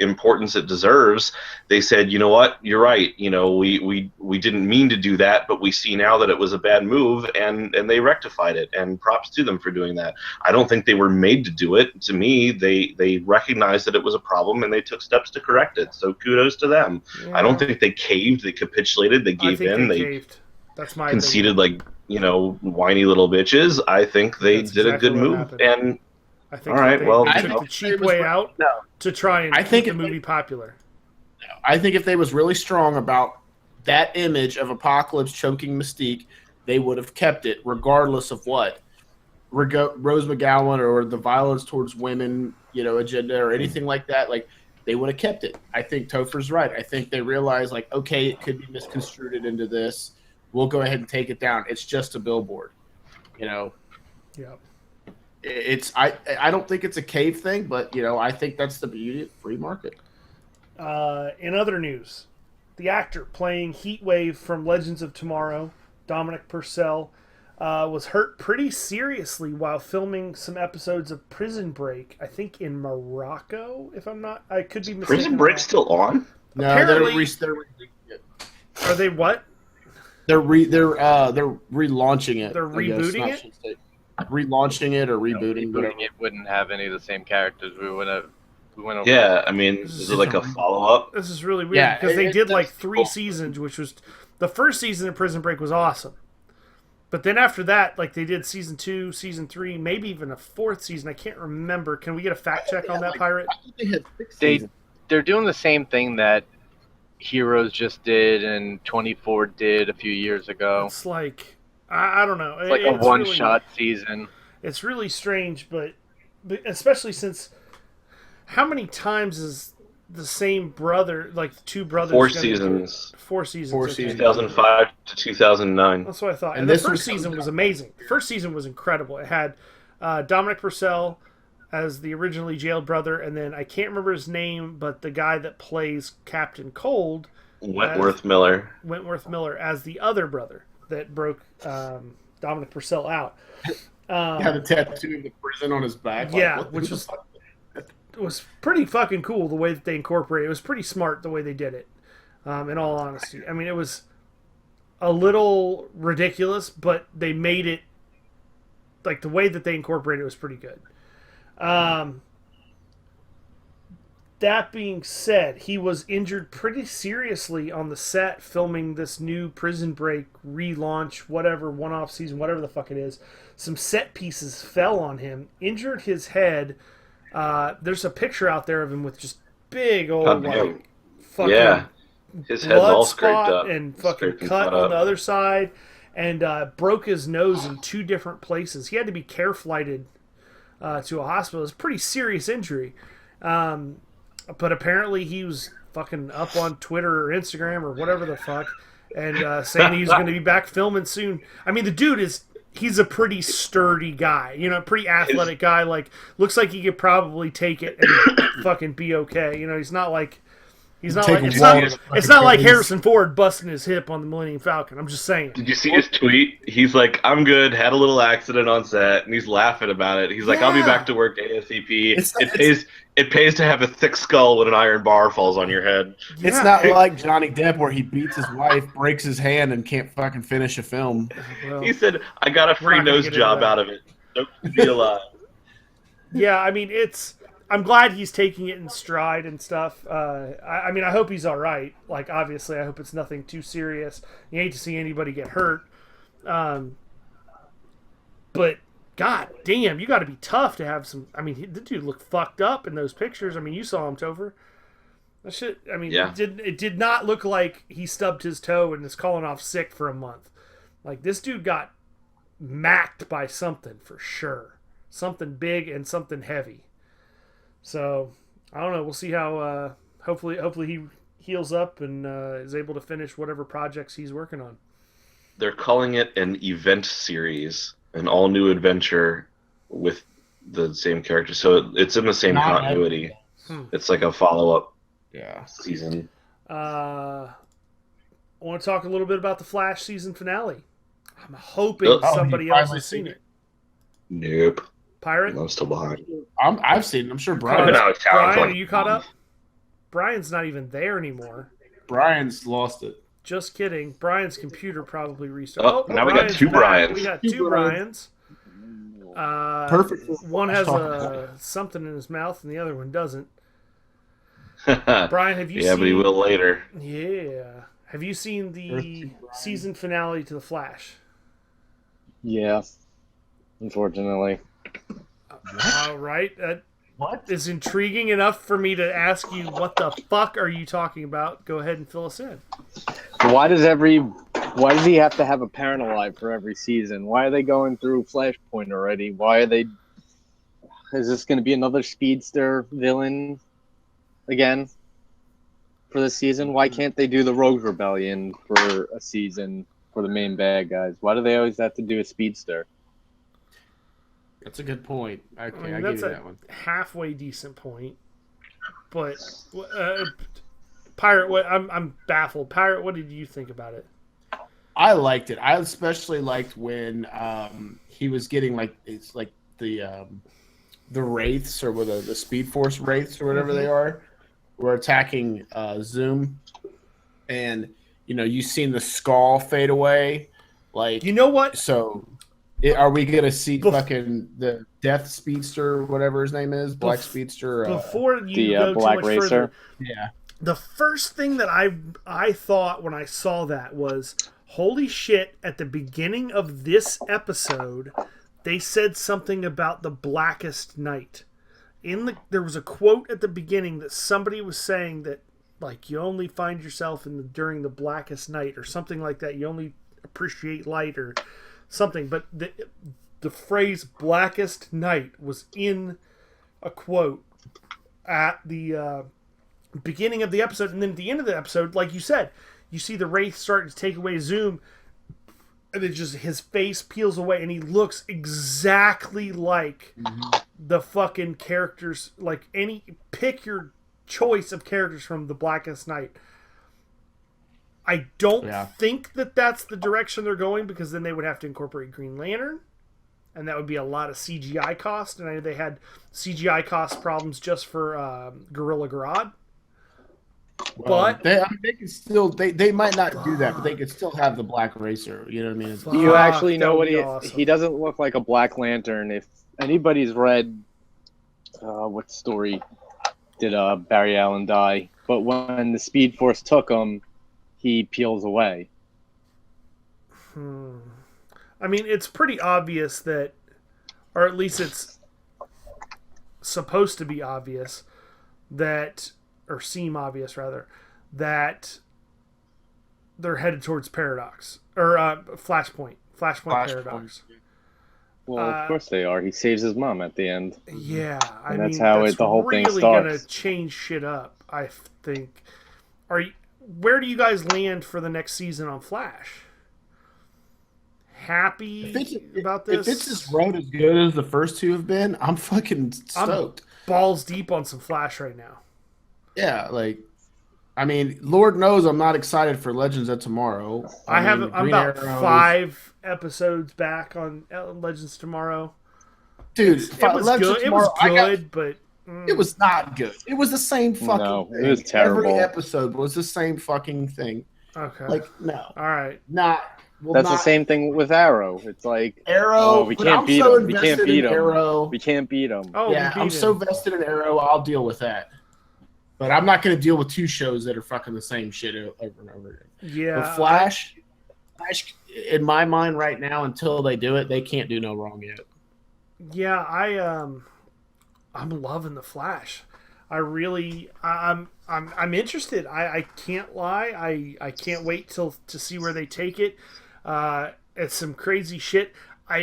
importance it deserves, they said, you know what, you're right. We didn't mean to do that, but we see now that it was a bad move, and they rectified it. And props to them for doing that. I don't think they were made to do it. To me, they recognized that it was a problem and they took steps to correct it. So kudos to them. I don't think they caved, they capitulated, they I gave think in, they they caved. That's my conceded opinion. like whiny little bitches. I think they That's did exactly a good what move, happened. and I think all right, that well, they I took think the cheap it was- way out No. to try and I think keep the if they- movie popular. I think if they was really strong about that image of Apocalypse choking Mystique, they would have kept it regardless of what. Rose McGowan or the violence towards women, agenda or anything like that, like they would have kept it. I think Topher's right. I think they realized like, okay, it could be misconstrued into this. We'll go ahead and take it down. It's just a billboard. Yeah. I don't think it's a cave thing, but I think that's the beauty of free market. In other news, the actor playing Heatwave from Legends of Tomorrow, Dominic Purcell, was hurt pretty seriously while filming some episodes of Prison Break. I think in Morocco, if I'm not, I could be mistaken. Prison Break's still on. No, Apparently- they're Are they what? relaunching it. They're I guess. rebooting Not it? should say- Relaunching it or rebooting, whatever. Rebooting it wouldn't have any of the same characters. We went over. Yeah, I mean, is it like a follow up? This is really weird Yeah, because they did like that's 3 cool. seasons, which was the first season of Prison Break was awesome. But then after that, like they did season 2, season 3, maybe even a 4th season. I can't remember. Can we get a fact check on that, Pirate? I think they had 6 They- seasons. They're doing the same thing that Heroes just did and 24 did a few years ago. It's like I don't know. It's like a It's one-shot season. It's really strange, but especially since how many times is the same brother, like the two brothers, 4 gonna do it? seasons, 4 seasons. 4 okay. seasons. 2005 to 2009. That's what I thought. And And the this first was- season was amazing. The first season was incredible. It had Dominic Purcell as the originally jailed brother, and then I can't remember his name, but the guy that plays Captain Cold, Wentworth Miller. Wentworth Miller, as the other brother that broke Dominic Purcell out. Had a tattoo of the prison on his back. Yeah, what the which was- fuck? It was pretty fucking cool the way that they incorporated it. It was pretty smart the way they did it, in all honesty. I mean, it was a little ridiculous, but they made it like the way that they incorporated it was pretty good. That being said, he was injured pretty seriously on the set filming this new Prison Break relaunch, whatever, one-off season, whatever the fuck it is. Some set pieces fell on him, injured his head. There's a picture out there of him with just big old, like, fucking his head's all scraped spot up. and fucking cut on the other side, and broke his nose in 2 different places. He had to be care flighted to a hospital. It's a pretty serious injury. But apparently he was fucking up on Twitter or Instagram or whatever the fuck, and saying he's going to be back filming soon. I mean, the dude he's a pretty sturdy guy, you know, pretty athletic guy. Like, looks like he could probably take it and fucking be okay. You know, it's not like it's not like Harrison Ford busting his hip on the Millennium Falcon. I'm just saying. Did you see his tweet? He's like, "I'm good. Had a little accident on set," and he's laughing about it. He's like, "I'll be back to work ASAP." It pays to have a thick skull when an iron bar falls on your head. Yeah. It's not like Johnny Depp where he beats his wife, breaks his hand, and can't fucking finish a film. Well, he said, "I got a free nose job out of it. Don't be alive." Yeah, I mean, I'm glad he's taking it in stride and stuff. I mean, I hope he's all right. Like, obviously, I hope it's nothing too serious. You hate to see anybody get hurt. But, god damn, you got to be tough to have some... I mean, the dude looked fucked up in those pictures. I mean, you saw him, Topher. That shit, I mean, yeah. It did not look like he stubbed his toe and is calling off sick for a month. Like, this dude got macked by something, for sure. Something big and something heavy. So, I don't know. We'll see how, hopefully he heals up and is able to finish whatever projects he's working on. They're calling it an event series, an all-new adventure with the same character. So it's in the same continuity. It's like a follow-up season. I want to talk a little bit about the Flash season finale. I'm hoping somebody else has seen it. Nope. Pirate? I'm still behind. I've seen it. I'm sure Brian. Brian, are you caught up? Brian's not even there anymore. Brian's lost it. Just kidding. Brian's computer probably restarted. Now we got two Brians. We got two Brians. Perfect. One has something in his mouth and the other one doesn't. Brian, have you seen... Yeah, but he will later. Yeah. Have you seen the season finale to The Flash? Yeah. Unfortunately. All right. What is intriguing enough for me to ask you, what the fuck are you talking about? Go ahead and fill us in. Why does he have to have a parent alive for every season? Why are they going through Flashpoint already? Is this going to be another speedster villain again for this season? Why can't they do the Rogues Rebellion for a season for the main bad guys? Why do they always have to do a speedster? That's a good point. I give you that one. Halfway decent point. But Pirate, I'm baffled. Pirate, what did you think about it? I liked it. I especially liked when he was getting the Wraiths or the Speed Force Wraiths or whatever they are, were attacking Zoom, and you seen the skull fade away. Like, you know what? So. Are we gonna see fucking the Death Speedster, whatever his name is, Black Speedster? Before you go Black too much Racer. further, yeah. The first thing that I thought when I saw that was, holy shit! At the beginning of this episode, they said something about the Blackest Night. There was a quote at the beginning that somebody was saying that, like, you only find yourself during the blackest night or something like that. You only appreciate light or something, but the phrase "blackest night" was in a quote at the beginning of the episode, and then at the end of the episode, like you said, you see the Wraith starting to take away Zoom, and then just his face peels away, and he looks exactly like the fucking characters. Like, pick your choice of characters from the Blackest Night. I don't think that that's the direction they're going, because then they would have to incorporate Green Lantern, and that would be a lot of CGI cost. And I know they had CGI cost problems just for Gorilla Grodd. But they can still they might not do that, but they could still have the Black Racer. You know what I mean? Fuck. Do you actually that know would what be he? awesome. He doesn't look like a Black Lantern. If anybody's read, what story did Barry Allen die? But when the Speed Force took him, he peels away. I mean, it's pretty obvious that, or at least it's supposed to be obvious that, or seem obvious rather, that they're headed towards Paradox or Flashpoint Paradox. Well, of course they are. He saves his mom at the end. Yeah, I And that's mean, how that's the whole thing really gonna starts. change shit up. I think. Where do you guys land for the next season on Flash? Happy about this? If it's as road as good as the first two have been, I'm fucking stoked. Balls deep on some Flash right now. Yeah, like, I mean, Lord knows I'm not excited for Legends of Tomorrow. I'm Green about Arrow 5 episodes back on Legends Tomorrow. Dude, It was Legends good. of Tomorrow, But it was not good. It was the same fucking No, thing. it was terrible. Every episode was the same fucking thing. okay. Like, no, All right. not. Well, That's the not same thing with Arrow. It's like Arrow. Oh, we but can't I'm beat so him. We can't invested beat in him. Arrow. we can't beat him. Oh, Yeah, we I'm beat so him. vested in Arrow. I'll deal with that. But I'm not going to deal with 2 shows that are fucking the same shit over and over again. Yeah. But Flash, in my mind right now, until they do it, they can't do no wrong yet. Yeah, I'm loving the Flash. I'm interested. I can't lie. I can't wait to see where they take it. It's some crazy shit.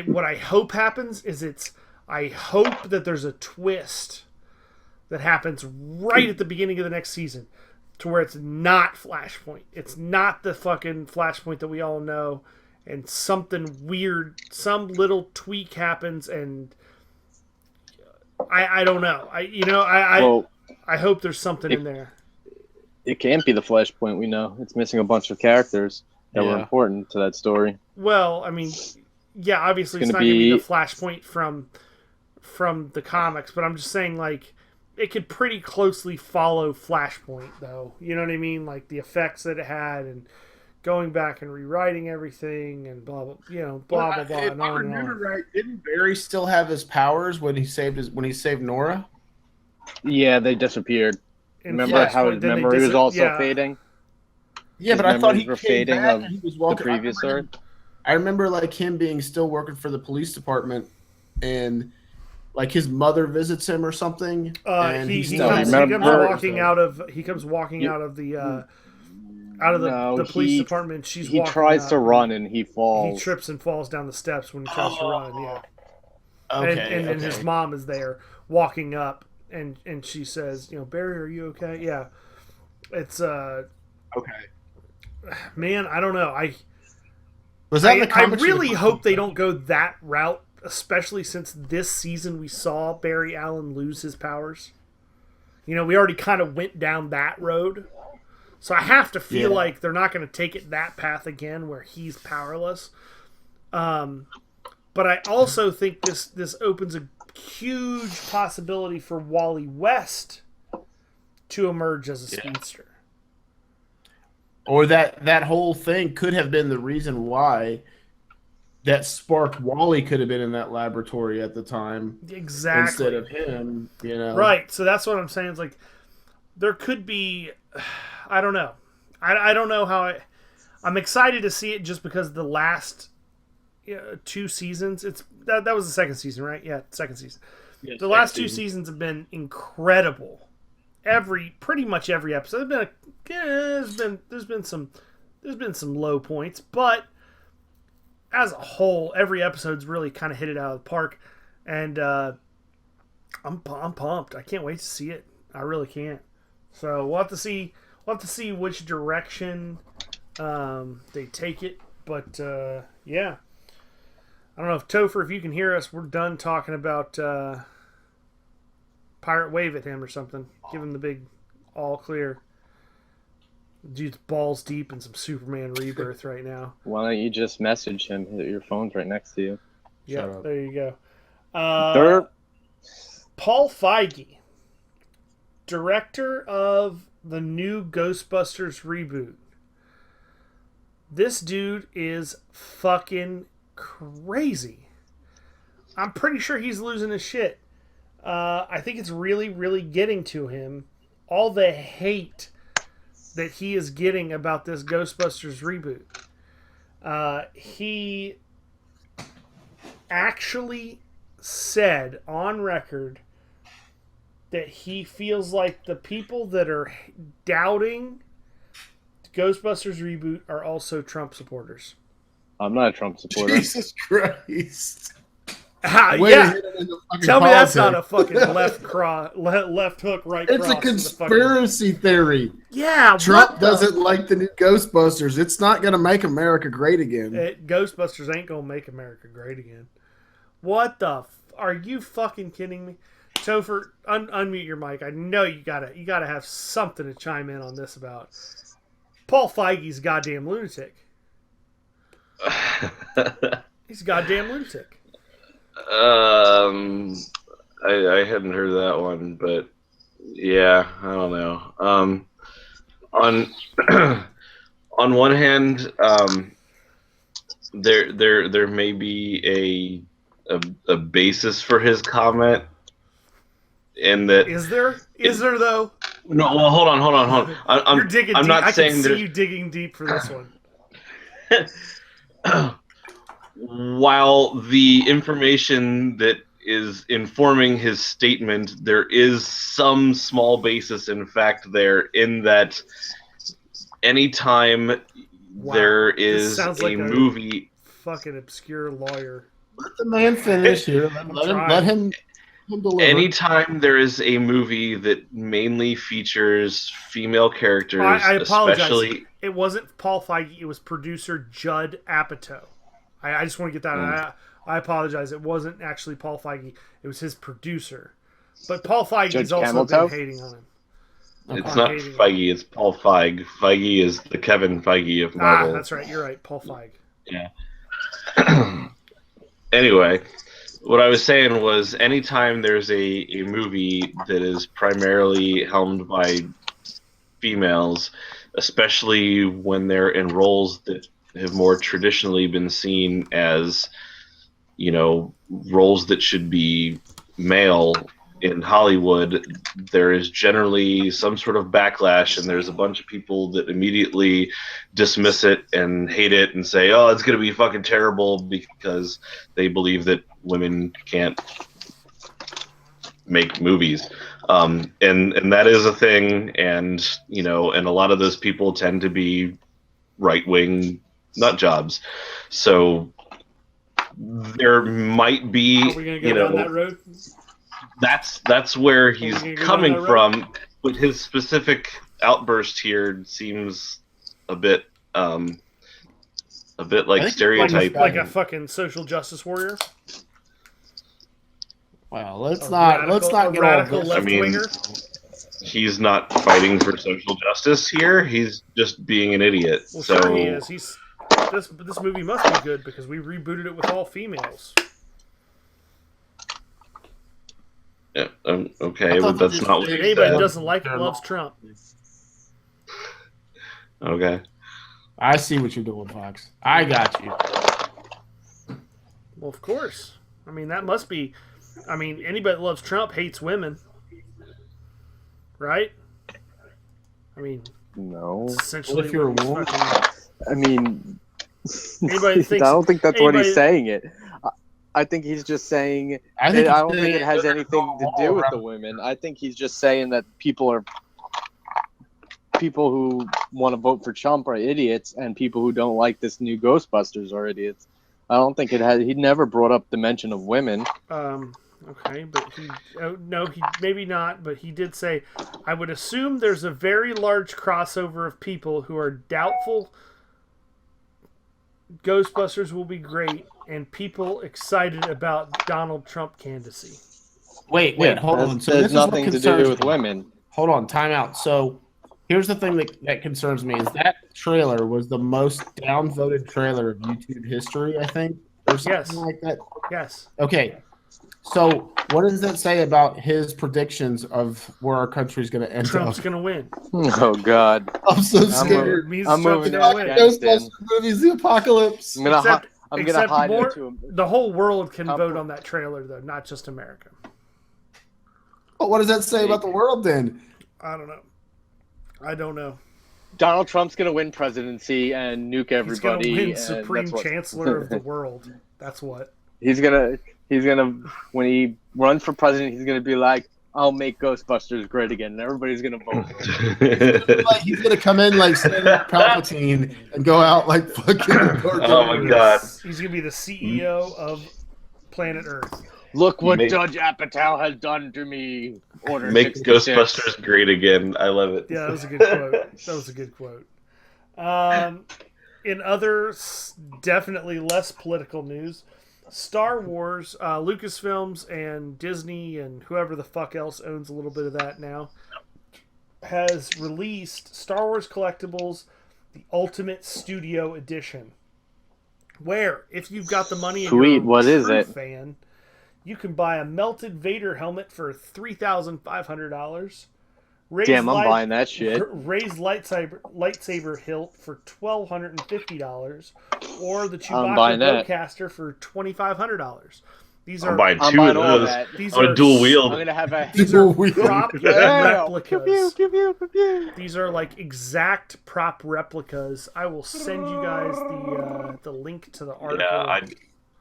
What I hope happens is I hope that there's a twist that happens right at the beginning of the next season to where it's not Flashpoint. It's not the fucking Flashpoint that we all know, and something weird, some little tweak happens, and I don't know. I hope there's something in there. It can't be the Flashpoint we know. It's missing a bunch of characters that were Yeah. important to that story. Well, I mean, yeah, obviously it's It's not gonna going to be be- the Flashpoint from the comics, but I'm just saying, like, it could pretty closely follow Flashpoint, though. You know what I mean? Like, the effects that it had, and going back and rewriting everything, and blah, blah, blah, blah, blah, If and I on and remember on. right, didn't Barry still have his powers when he saved Nora? Yeah, they disappeared. In Remember how Flashpoint, his then they memory was also yeah. fading? Yeah, His but I thought he memories were came fading back of and he was The walking. previous Earth. I remember like him being still working for the police department, and like his mother visits him or something. And He still comes has remember- walking out of the police department. She's He walking tries out, to run and he falls. He trips and falls down the steps when he tries to run. Yeah. Okay, And his mom is there walking up, and she says, Barry, are you okay? Yeah. It's okay. man, I don't know. Was that in the I comics or the really comics? hope they don't go that route, especially since this season we saw Barry Allen lose his powers. We already kind of went down that road. So I have to feel like they're not going to take it that path again where he's powerless. But I also think this opens a huge possibility for Wally West to emerge as a speedster. Or that whole thing could have been the reason why that spark Wally could have been in that laboratory at the time Exactly. instead of him. Right. So that's what I'm saying. It's like there could be. I don't know. I don't know how I'm excited to see it just because the last 2 seasons. That was the second season, right? Yeah, second season. Yeah, The last 2 seasons have been incredible. Pretty much every episode there's been some low points, but as a whole, every episode's really kind of hit it out of the park, and I'm pumped. I can't wait to see it. I really can't. So we'll have to see which direction they take it. But yeah, I don't know if Topher, if you can hear us, we're done talking about Pirate Wave at him or something. Give him the big all clear. Dude's balls deep in some Superman Rebirth right now. Why don't you just message him? Your phone's right next to you. Yeah, up. there you go. Derp. Paul Feige, director of the new Ghostbusters reboot. This dude is fucking crazy. I'm pretty sure he's losing his shit. I think it's really, really getting to him. All the hate that he is getting about this Ghostbusters reboot. He actually said on record that he feels like the people that are doubting Ghostbusters reboot are also Trump supporters. I'm not a Trump supporter. Jesus Christ. Yeah. Tell me that's not a fucking left hook, right It's cross. a conspiracy theory. Yeah, Trump doesn't like the new Ghostbusters. It's not going to make America great again. Ghostbusters ain't gonna make America great again. What the? Are you fucking kidding me? Topher, unmute your mic. I know you gotta have something to chime in on this about. Paul Feige's a goddamn lunatic. He's a goddamn lunatic. I hadn't heard that one, but yeah, I don't know. On one hand, there may be a basis for his comment, in that Is there though? No, well, hold on. You're digging I'm deep. not I saying can see there's you digging deep for this one. while the information that is informing his statement, there is some small basis in fact there, in that anytime there is sounds a like a movie... Fucking obscure lawyer. Let the man finish here. Let him deliver. Anytime there is a movie that mainly features female characters, I apologize. especially... It wasn't Paul Feige. It was producer Judd Apatow. I just want to get that. I apologize. It wasn't actually Paul Feige. It was his producer. But Paul Feige's also been hating on him. It's not Feige. It's Paul Feige. Feige is the Kevin Feige of Marvel. That's right. You're right. Paul Feige. Yeah. Anyway, what I was saying was, anytime there's a movie that is primarily helmed by females, especially when they're in roles that have more traditionally been seen as, roles that should be male in Hollywood, there is generally some sort of backlash, and there's a bunch of people that immediately dismiss it and hate it and say, oh, it's going to be fucking terrible, because they believe that women can't make movies. And that is a thing, and and a lot of those people tend to be right-wing nut jobs. So there might be, Are we gonna go down that road? That's where he's coming from, but his specific outburst here seems a bit like stereotype, like a fucking social justice warrior. Well, let's not get all this. I mean, he's not fighting for social justice here. He's just being an idiot. Well, so sure he is. This movie must be good because we rebooted it with all females. Yeah, okay, but that's not what he anybody said. doesn't like it loves Trump. Okay. I see what you're doing, Fox. I got you. Well, of course. I mean, that must be. I mean, anybody that loves Trump hates women, right? I mean, no. Essentially, what if you're a woman? I mean, anybody thinks, I don't think that's what he's saying. I think he's just saying. I don't think it has anything to do with the women. I think he's just saying that people who want to vote for Trump are idiots, and people who don't like this new Ghostbusters are idiots. I don't think it has. He never brought up the mention of women. Okay, but he maybe not, but he did say, I would assume there's a very large crossover of people who are doubtful Ghostbusters will be great, and people excited about Donald Trump candidacy. Wait, hold on. So there's nothing to do with women. Hold on, time out. So here's the thing that concerns me is that trailer was the most downvoted trailer of YouTube history, I think, or something like that. Yes. Okay. So, what does that say about his predictions of where our country's going to end Trump's up? gonna win. Oh God. I'm so scared. Means I'm Trump's moving to gonna win. Afghanistan. Ghostbusters movies, the apocalypse. I'm gonna Except hide more, into him. the whole world can vote on that trailer though, not just America. But what does that say about the world then? I don't know. Donald Trump's gonna win presidency and nuke everybody. He's gonna win and Supreme that's what- Chancellor of the world. That's what. He's gonna when he runs for president, he's gonna be like, "I'll make Ghostbusters great again," and everybody's gonna vote for him. Like, he's going to come in like Senator Palpatine and go out like fucking. Oh my God. He's gonna be the CEO of planet Earth. Look what Make- Judge Apatow has done to me. Order Make 66. Ghostbusters great again. I love it. Yeah, that was a good quote. That was a good quote. In other definitely less political news, Star Wars, Lucasfilms and Disney and whoever the fuck else owns a little bit of that now, has released Star Wars Collectibles, the Ultimate Studio Edition. Where, if you've got the money and Sweet, you're a what is true it? fan, you can buy a melted Vader helmet for $3,500. Damn, I'm buying that shit. Raised lightsaber hilt for $1,250, or the I'm buying Chewbacca that. bowcaster for $2,500. These I'm are buying I'm two buying of all those. that. these I'm gonna are dual I'm wield. gonna have a. These are prop Yeah. replicas. Pew, pew, pew, pew, pew. These are like exact prop replicas. I will send you guys the link to the article. Yeah,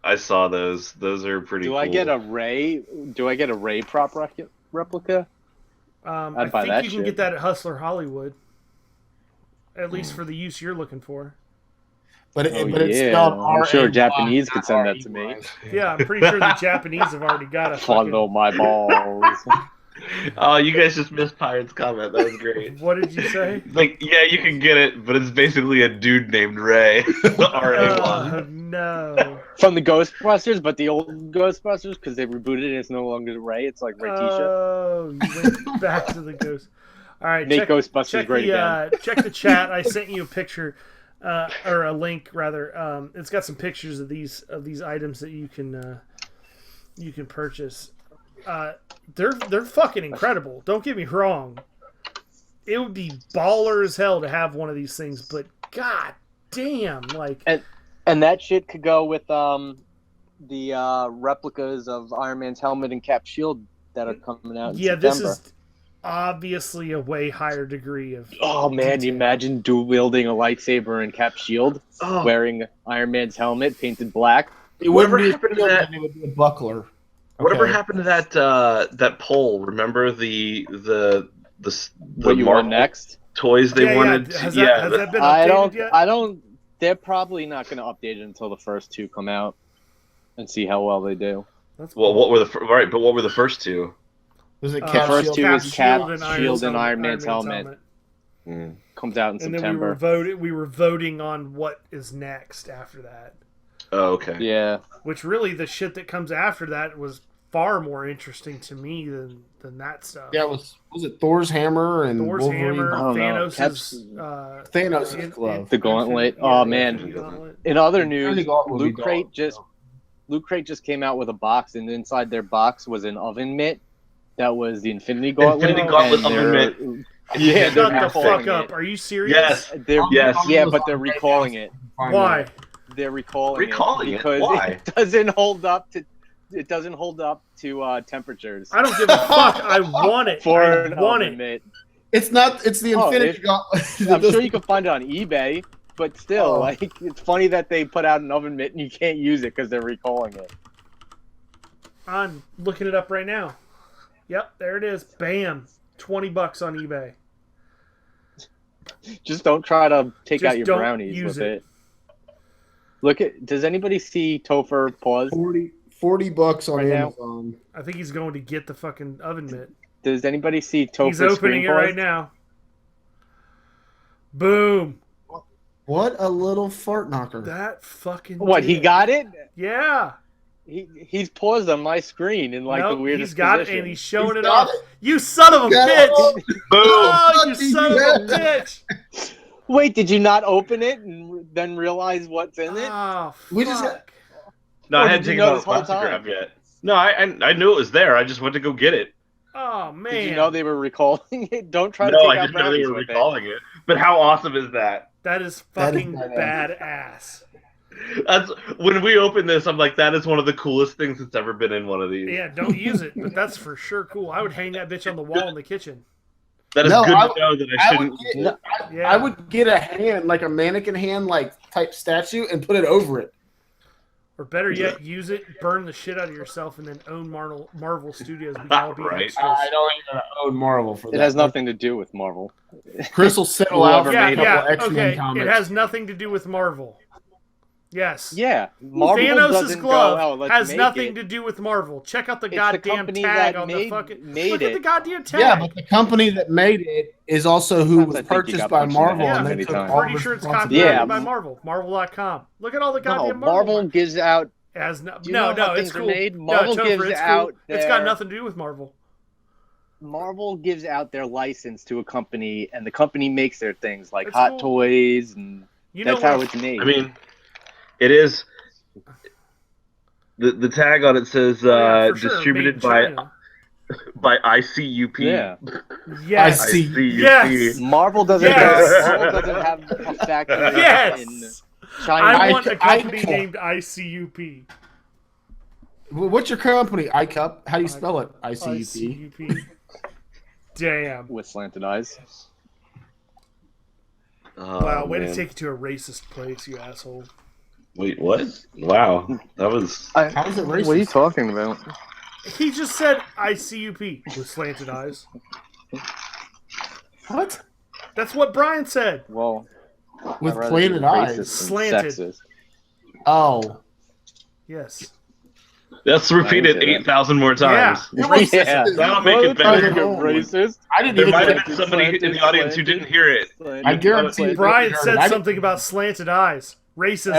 I saw those. Those are pretty. Do cool. I get a Ray? Do I get a Ray prop replica? I I'd buy think that you can shit. get that at Hustler Hollywood. At least for the use you're looking for. But Oh, it's yeah. spelled I'm sure R-A-Y, Japanese could not send that to me. R-E-Y. Yeah, I'm pretty sure the Japanese have already got a Fondle fucking... my balls. Oh, you guys just missed Pirate's comment. That was great. What did you say? Like, yeah, you can get it, but it's basically a dude named Ray. R-A-Y. No. From the Ghostbusters, but the old Ghostbusters, because they rebooted it, it's no longer Ray. It's like Ray Tisha. Oh, you went back to the ghost. All right, Make Ghostbusters great again. check the chat. I sent you a picture, or a link rather. It's got some pictures of these items that you can purchase. They're fucking incredible. Don't get me wrong. It would be baller as hell to have one of these things, but god damn, like And that shit could go with the replicas of Iron Man's helmet and Cap shield that are coming out in yeah, September. this is obviously a way higher degree of. Oh man, you imagine dual wielding a lightsaber and Cap shield, Oh. wearing Iron Man's helmet painted black. It wouldn't Whatever be a happened to shield, that- then it would be a buckler. Whatever Okay. happened to that poll? Remember the What you Marvel want next? toys they wanted? Has to, that, has that been I updated yet? don't. They're probably not going to update it until the first two come out, and see how well they do. That's well, what were the right? But what were the first two? Was it Uh, Cap first Shield? two is Cap, Shield, and Iron Man's helmet. Comes out in And September. then we were voting on what is next after that. Oh, okay. Yeah. Which really, the shit that comes after that was far more interesting to me than that stuff. Yeah, was it Thor's hammer and Thor's Wolverine? hammer, I don't know. Thanos' Thanos' glove. The gauntlet. Oh, man. Gauntlet. In other news, Infinity Gauntlet would be Loot Crate just came out with a box, and inside their box was an oven mitt. That was the Infinity Gauntlet. Infinity Gauntlet and oven they're- mitt. Yeah, they're Shut the recalling fuck up. it. Are you serious? Yes. They're, Yes. Yeah, but they're recalling it. Why? They're recalling Recalling it? because Why? it doesn't hold up to. It doesn't hold up to temperatures. I don't give a fuck. I want it. For I an want oven it. mitt. It's not. It's the Oh, Infinity it- Gauntlet. I'm sure you can find it on eBay, but still, Oh. like, it's funny that they put out an oven mitt and you can't use it because they're recalling it. I'm looking it up right now. Yep, there it is. Bam. $20 on eBay. Just don't try to take Just out your don't brownies use with it. it. Look at. Does anybody see Topher pause? $40 on Right now. Amazon. I think he's going to get the fucking oven mitt. Does anybody see Topher? He's opening it right now. Boom. What a little fart knocker. That fucking. What, he did. got it? Yeah. He's paused on my screen in like Nope, the weirdest he's got position. it and he's showing it got off. You son of a Got it all. bitch! Boom. Oh, you Fucking son of a yeah. bitch! Wait, did you not open it and then realize what's in it? Oh, We just fuck. No, Or I did hadn't you taken know out this the whole plastic time? wrap yet. No, I knew it was there. I just went to go get it. Oh man! Did you know they were recalling it? Don't try to No, take I out didn't know they brownies were with it. recalling it. But how awesome is that? That is That is fucking badass. badass. That's when we open this. I'm like, that is one of the coolest things that's ever been in one of these. Yeah, don't use it, but that's for sure cool. I would hang that bitch on the wall in the kitchen. That is No, good I- to know that I I shouldn't. would, get, Yeah. I would get a hand, like a mannequin hand, like type statue, and put it over it. Or better yet, use it, burn the shit out of yourself, and then own Marvel Studios. We can all be Right. extras. I don't even own Marvel for that. It has nothing to do with Marvel. Chris will settle out Whoever for Yeah, a made couple yeah, X-Men okay. comics. It has nothing to do with Marvel. Yes. Yeah, Marvel Thanos' doesn't glove go, oh, let's has make nothing it. to do with Marvel. Check out the It's the goddamn company tag that on the made- fucking. made Look at it. the goddamn tag. Yeah, but the company that made it is also who Sometimes was I think you purchased got by punched in the Marvel, head and they many took times. all Pretty sure it's responsibility. copyrighted Yeah. by Marvel. Marvel.com. Look at all the No, goddamn Marvel gives out. It has no, Do you know how it's things are cool. made? No, Marvel Topher, gives it's cool. out It's got their- nothing to do with Marvel. Marvel gives out their license to a company, and the company makes their things like That's Hot cool. Toys, and You know that's how what? it's made. I mean, it is. The tag on it says Oh, yeah, for sure. distributed Made in China. by ICUP. yeah, Yes. I see. ICUP. Yes. Marvel doesn't. Yes. Marvel doesn't have a factory in Yes. China. I want a I- company named ICUP. What's your company? iCup. How do you spell it? ICUP. ICUP. Damn. with slanted eyes. Oh, Wow, way to man. take it to a racist place, you asshole. Wait, what? Wow, that was. How is it racist? What are you talking about? He just said ICUP with slanted eyes. What? That's what Brian said. Well, With I'd rather planted be eyes. racist than Slanted. sexist. Oh. Yes. Let's repeat I it didn't say that. 8,000 more times. You're racist. Yeah. That'll make it Well, better. Racist. I didn't There even might get have been somebody in the audience who didn't hear it. I guarantee you. Brian I said didn't- something about slanted eyes. Racism.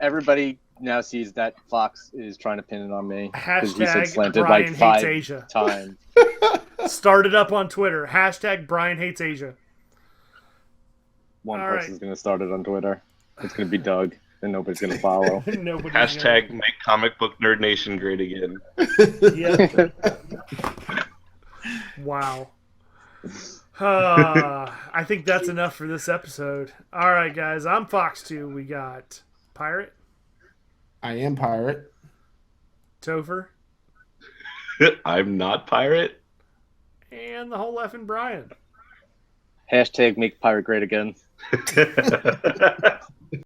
Everybody now sees that Fox is trying to pin it on me because he said Hashtag slanted Brian like hates 5 Asia. times. Start it up on Twitter. Hashtag Brian hates Asia. One All person's gonna start it on Twitter. It's gonna be Doug, and nobody's gonna follow. Nobody's Hashtag make comic book nerd nation great again. Gonna... Yep. Wow. I think that's enough for this episode. All right, guys. I'm Fox2. We got Pirate, I am pirate. Topher, I'm not pirate. and the whole effing Brian. Hashtag make pirate great again.